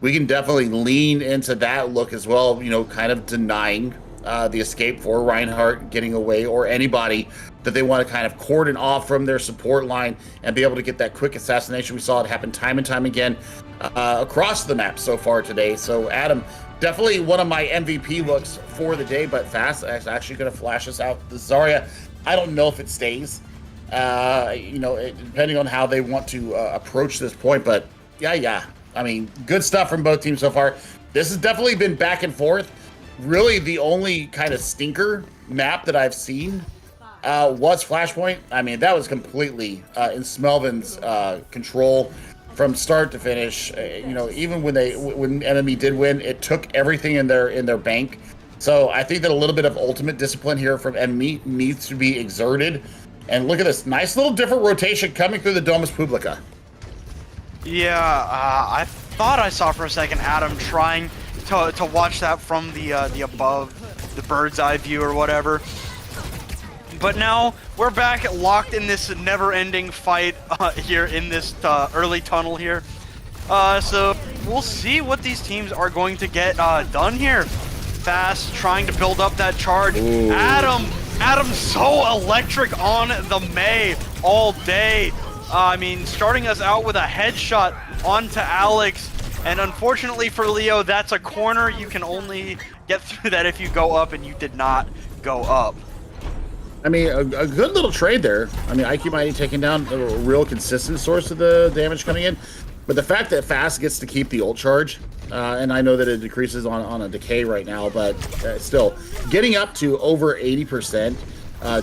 definitely lean into that look as well, you know, kind of denying the escape for Reinhardt getting away, or anybody that they want to kind of cordon off from their support line and be able to get that quick assassination. We saw it happen time and time again across the map so far today. So Adam, definitely one of my MVP looks for the day, but Fast is actually going to flash us out. The Zarya, I don't know if it stays, you know, depending on how they want to approach this point, but yeah. I mean, good stuff from both teams so far. This has definitely been back and forth. Really, the only kind of stinker map that I've seen was Flashpoint. I mean, that was completely in Smelvin's control from start to finish. You know, even when MME did win, it took everything in their bank. So I think that a little bit of ultimate discipline here from MME needs to be exerted. And look at this nice little different rotation coming through the Domus Publica. Yeah, I thought I saw for a second Adam trying to watch that from the above, the bird's eye view or whatever. But now we're back locked in this never-ending fight here in this early tunnel here. So we'll see what these teams are going to get done here. Fast trying to build up that charge. Ooh. Adam's so electric on the May all day. I mean, starting us out with a headshot onto Alex. And unfortunately for Leo, that's a corner. You can only get through that if you go up, and you did not go up. I mean, a good little trade there. I mean, IQ might be taking down a real consistent source of the damage coming in. But the fact that Fast gets to keep the ult charge and I know that it decreases on a decay right now, but still, getting up to over 80%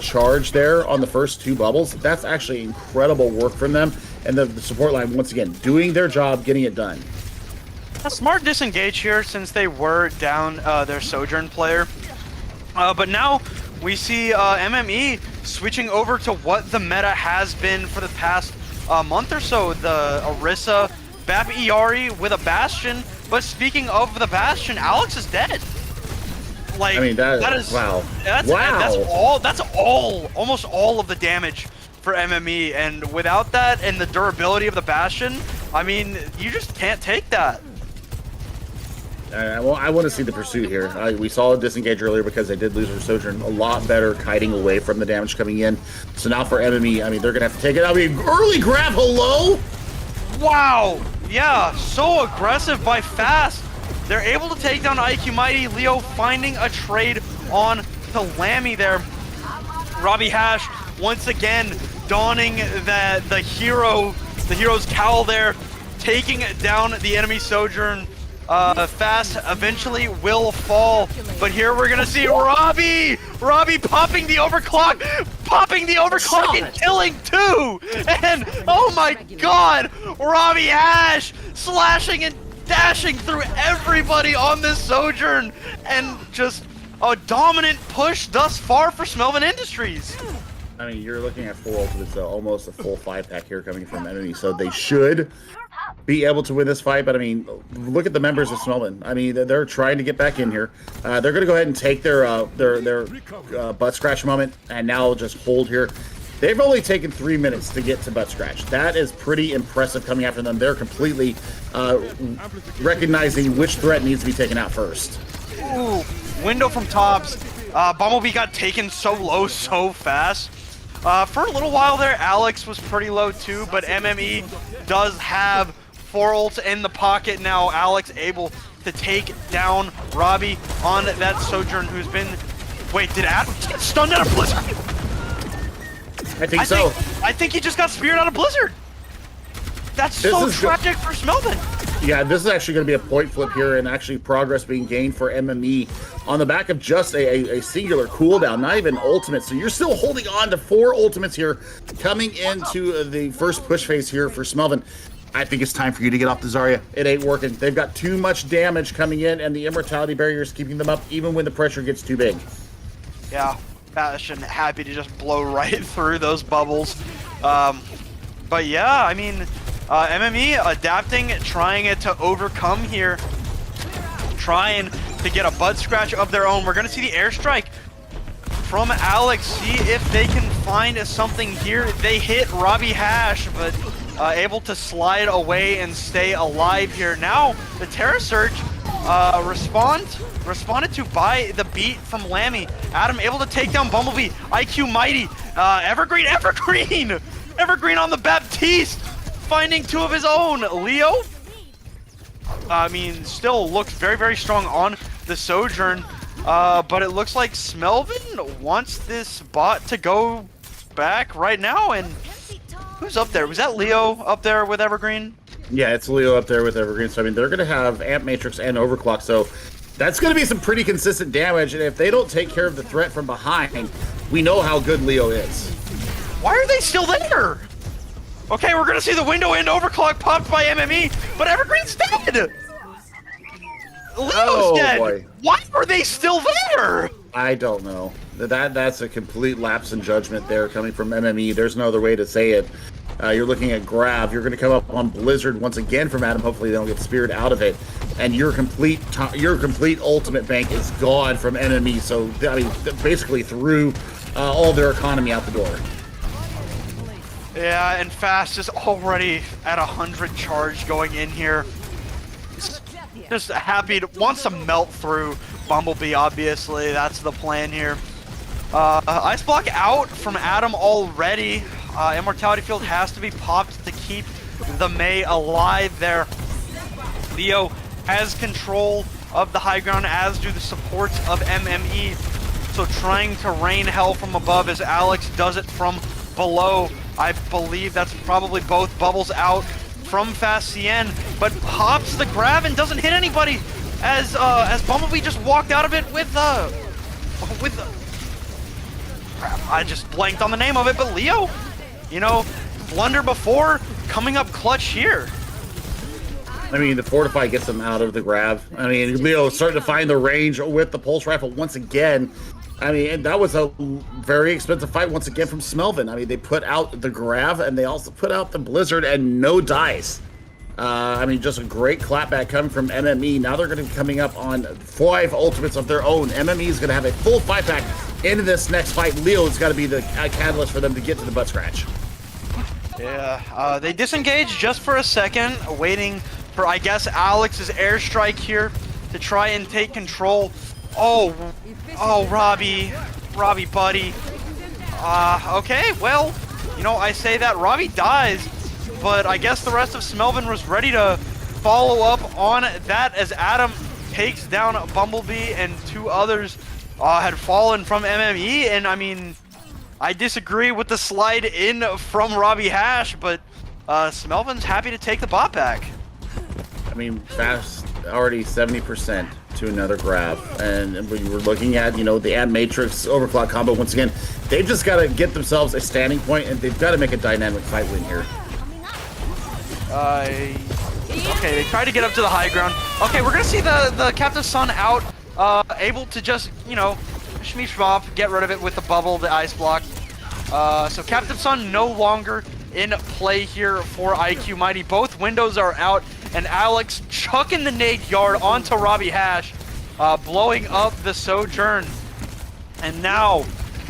charge there on the first 2 bubbles, that's actually incredible work from them. And the support line, once again, doing their job, getting it done. A smart disengage here since they were down their Sojourn player. But now we see MME switching over to what the meta has been for the past month or so. The Orisa, Bap Iari with a Bastion. But speaking of the Bastion, Alex is dead. Like, I mean, that is wow. That's almost all of the damage for MME. And without that and the durability of the Bastion, I mean, you just can't take that. Well, I want to see the pursuit here. We saw a disengage earlier because they did lose their Sojourn a lot better kiting away from the damage coming in. So now for MME, I mean, they're going to have to take it. I mean, early grab, hello? Wow. Yeah, so aggressive by Fast. They're able to take down IQ Mighty. Leo finding a trade on to Lammy there. Robbie Hash once again donning the hero's cowl there, taking down the enemy Sojourn. Fast eventually will fall, but here we're gonna see Robbie popping the overclock and killing 2, and oh my god, Robbie Ash slashing and dashing through everybody on this Sojourn, and just a dominant push thus far for Smelvin Industries. I mean, you're looking at 4 ultimates, almost a full 5-pack here coming from enemy, so they should be able to win this fight. But I mean, look at the members of Smelvin. I mean, they're trying to get back in here. They're going to go ahead and take their butt scratch moment and now just hold here. They've only taken 3 minutes to get to butt scratch. That is pretty impressive coming after them. They're completely recognizing which threat needs to be taken out first. Ooh, window from tops. Bumblebee got taken so low so fast. For a little while there, Alex was pretty low too, but MME does have 4 ults in the pocket now. Alex able to take down Robbie on that Sojourn who's been... Wait, did Adam get stunned out of Blizzard? I think so. I think he just got speared out of Blizzard. That's so tragic for Smelvin. Yeah, this is actually going to be a point flip here and actually progress being gained for MME on the back of just a singular cooldown, not even ultimate. So you're still holding on to 4 ultimates here coming into the first push phase here for Smelvin. I think it's time for you to get off the Zarya. It ain't working. They've got too much damage coming in, and the immortality barrier is keeping them up even when the pressure gets too big. Yeah, Bastion happy to just blow right through those bubbles. But yeah, I mean... MME adapting, trying it to overcome here, trying to get a butt scratch of their own. We're going to see the airstrike from Alex, see if they can find something here. They hit Robbie Hash, but able to slide away and stay alive here. Now, the Terra Surge responded to by the beat from Lammy. Adam able to take down Bumblebee, IQ Mighty, Evergreen on the Baptiste! Finding 2 of his own. Leo, I mean, still looks very, very strong on the Sojourn, but it looks like Smelvin wants this bot to go back right now, and who's up there? Was that Leo up there with Evergreen? Yeah, it's Leo up there with Evergreen, so I mean, they're going to have Amp Matrix and Overclock, so that's going to be some pretty consistent damage, and if they don't take care of the threat from behind, we know how good Leo is. Why are they still there? Okay, we're gonna see the window end overclock popped by MME, but Evergreen's dead! Leo's dead! Boy. Why are they still there? I don't know. That's a complete lapse in judgment there coming from MME. There's no other way to say it. You're looking at Grav. You're going to come up on Blizzard once again from Adam. Hopefully they don't get speared out of it. And your complete ultimate bank is gone from MME. So, I mean, basically threw all their economy out the door. Yeah, and Fast is already at 100 charge going in here. Just happy to, wants to melt through Bumblebee, obviously. That's the plan here. Ice Block out from Adam already. Immortality Field has to be popped to keep the Mei alive there. Leo has control of the high ground, as do the supports of MME. So trying to rain hell from above as Alex does it from below. I believe that's probably both bubbles out from Fast CN, but hops the grab and doesn't hit anybody as Bumblebee just walked out of it with crap, I just blanked on the name of it, but Leo, you know, blunder before, coming up clutch here. I mean, the Fortify gets them out of the grab. I mean, Leo starting to find the range with the Pulse Rifle once again. I mean, and that was a very expensive fight once again from Smelvin. I mean, they put out the grab and they also put out the Blizzard and no dice. I mean, just a great clapback coming from MME. Now they're going to be coming up on 5 ultimates of their own. MME is going to have a full 5-pack into this next fight. Leo's got to be the catalyst for them to get to the butt scratch. Yeah, they disengage just for a second, waiting for, I guess, Alex's airstrike here to try and take control. Oh, Robbie, buddy. Okay, well, you know, I say that Robbie dies, but I guess the rest of Smelvin was ready to follow up on that as Adam takes down Bumblebee and 2 others had fallen from MME. And I mean, I disagree with the slide in from Robbie Hash, but Smelvin's happy to take the bot back. I mean, Fast already 70% to another grab, and we were looking at, you know, the Ad Matrix Overclock combo once again. They've just got to get themselves a standing point, and they've got to make a dynamic fight win here. Okay, they try to get up to the high ground. Okay, we're gonna see the Captive Sun out, able to just, you know, shmee shmop, get rid of it with the bubble, the ice block. So Captive Sun no longer in play here for IQ Mighty. Both windows are out, and Alex chucking the nade yard onto Robbie Hash, blowing up the Sojourn. And now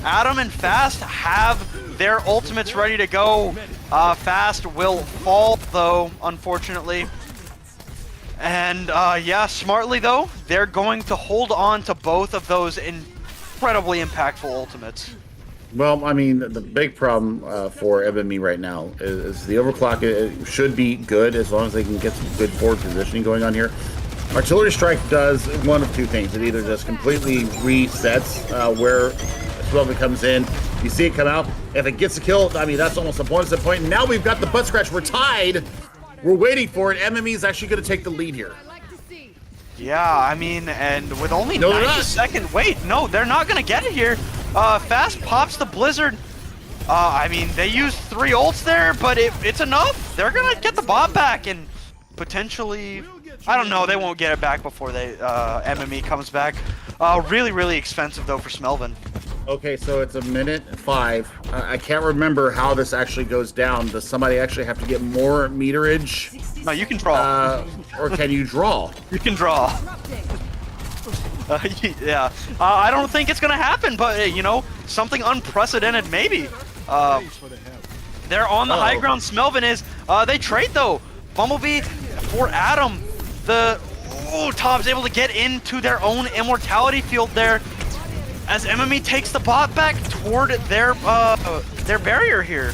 Adam and Fast have their ultimates ready to go. Fast will fall though, unfortunately. And yeah, smartly though, they're going to hold on to both of those incredibly impactful ultimates. Well, I mean, the big problem for MME right now is the overclock. It should be good as long as they can get some good forward positioning going on here. Artillery Strike does one of 2 things. It either just completely resets where Smelvin comes in. You see it come out. If it gets a kill, I mean, that's almost a bonus at point. And now we've got the butt scratch. We're tied. We're waiting for it. MME is actually going to take the lead here. Yeah, I mean, and with only 90 seconds. Wait, no, they're not going to get it here. Fast pops the Blizzard. I mean, they used 3 ults there, but it's enough. They're going to get the bot back and potentially, I don't know, they won't get it back before they MME comes back. Really, really expensive, though, for Smelvin. Okay, so it's 1:05. I can't remember how this actually goes down. Does somebody actually have to get more meterage? No, you can draw. Or can you draw? You can draw. Yeah, I don't think it's gonna happen, but you know, something unprecedented maybe. They're on the high ground. Smelvin is. They trade though. Bumblebee for Adam. Tob's able to get into their own immortality field there, as MME takes the bot back toward their barrier here.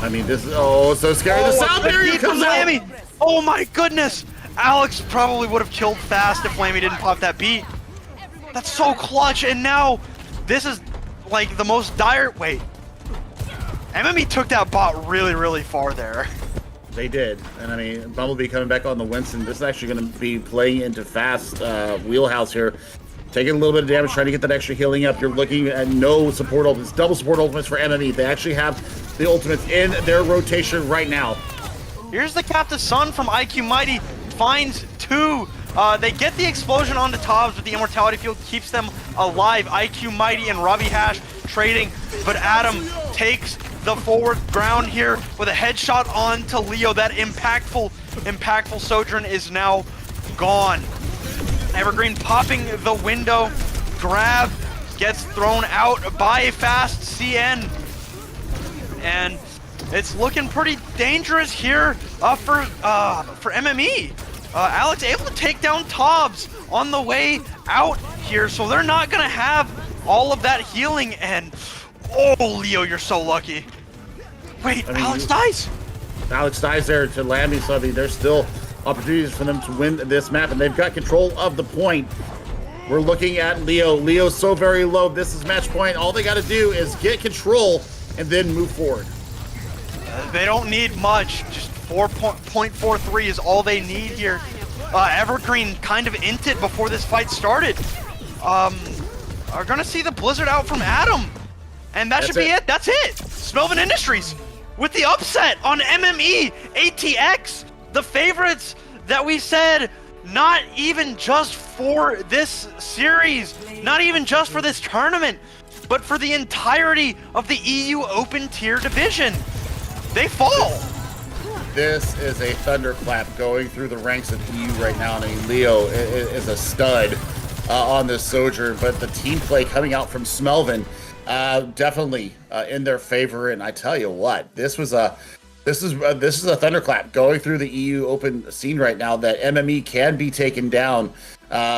I mean, this is so scary. The sound barrier comes out. Oh my goodness! Alex probably would have killed Fast if Flamey didn't pop that beat. That's so clutch, and now this is like the most dire. Wait, MME took that bot really, really far there. They did, and I mean, Bumblebee coming back on the Winston. This is actually going to be playing into Fast wheelhouse here. Taking a little bit of damage, trying to get that extra healing up. You're looking at no support ultimates, double support ultimates for MME. They actually have the ultimates in their rotation right now. Here's the Captive Sun from IQ Mighty, finds 2. They get the explosion onto Tobbs, but the immortality field keeps them alive. IQ Mighty and Robbie Hash trading, but Adam takes the forward ground here with a headshot onto Leo. That impactful Sojourn is now gone. Evergreen popping the window, grab gets thrown out by Fast CN, and it's looking pretty dangerous here for MME. Alex able to take down Tobbs on the way out here, so they're not gonna have all of that healing. And oh, Leo, you're so lucky. Wait, I mean, Alex dies. Alex dies there to Lammy, so I mean, there's still opportunities for them to win this map, and they've got control of the point. We're looking at Leo. Leo's so very low. This is match point. All they got to do is get control and then move forward. They don't need much. Just 4.43 is all they need here. Evergreen kind of inted before this fight started. Are gonna see the Blizzard out from Adam. And that should be it. That's it. Smelvin Industries with the upset on MMExATX. The favorites that we said, not even just for this series, not even just for this tournament, but for the entirety of the EU Open Tier division. They fall. This is a thunderclap going through the ranks of EU right now. I mean, Leo is a stud on this Sojourn, but the team play coming out from Smelvin definitely in their favor. And I tell you what, this is a thunderclap going through the EU Open scene right now that MME can be taken down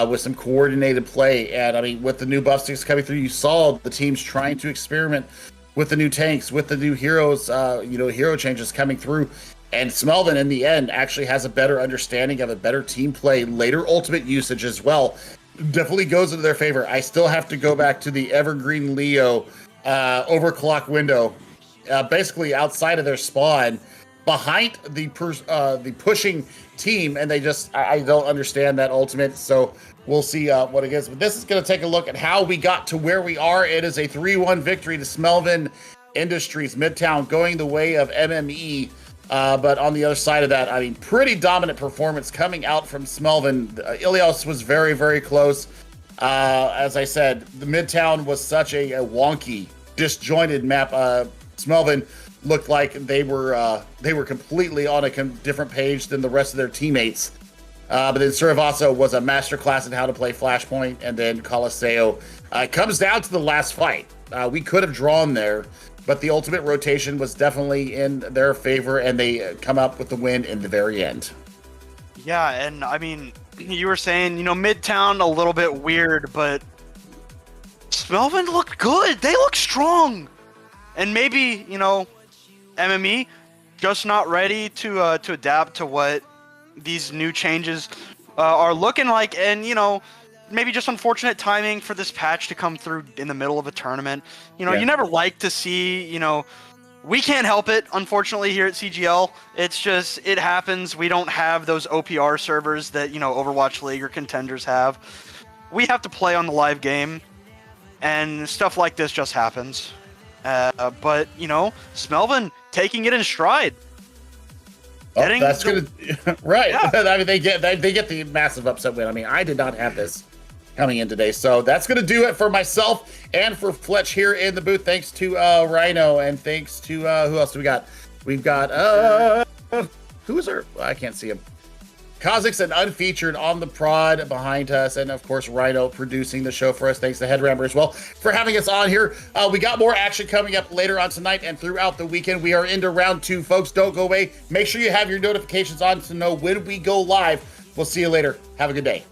with some coordinated play. And I mean, with the new buff sticks coming through, you saw the teams trying to experiment with the new tanks, with the new heroes, hero changes coming through. And Smelvin, in the end, actually has a better understanding of a better team play, later ultimate usage as well. Definitely goes into their favor. I still have to go back to the Evergreen Leo overclock window, basically outside of their spawn, behind the pushing team, and I don't understand that ultimate. So we'll see what it is. But this is going to take a look at how we got to where we are. It is a 3-1 victory to Smelvin Industries Midtown, going the way of MME. But on the other side of that, I mean, pretty dominant performance coming out from Smelvin. Ilios was very, very close. As I said, the Midtown was such a wonky, disjointed map. Smelvin looked like they were completely on a different page than the rest of their teammates. But then Suravaso was a masterclass in how to play Flashpoint, and then Coliseo comes down to the last fight. We could have drawn there, but the ultimate rotation was definitely in their favor, and they come up with the win in the very end. Yeah, and I mean, you were saying, Midtown a little bit weird, but Smelvin looked good. They look strong. And maybe, MME just not ready to adapt to what these new changes are looking like. And, maybe just unfortunate timing for this patch to come through in the middle of a tournament. You never like to see, we can't help it, unfortunately, here at CGL. It's just, it happens. We don't have those OPR servers that, Overwatch League or contenders have. We have to play on the live game, and stuff like this just happens. But, Smelvin taking it in stride. Oh, that's good. Right. Yeah. I mean, they get the massive upset win. I mean, I did not have this coming in today. So that's going to do it for myself and for Fletch here in the booth. Thanks to Rhino, and thanks to who else do we got? We've got who is our? I can't see him. Kha'Zix and Unfeatured on the prod behind us, and of course Rhino producing the show for us. Thanks to Headrammer as well for having us on here. We got more action coming up later on tonight and throughout the weekend. We are into round 2, folks. Don't go away. Make sure you have your notifications on to know when we go live. We'll see you later. Have a good day.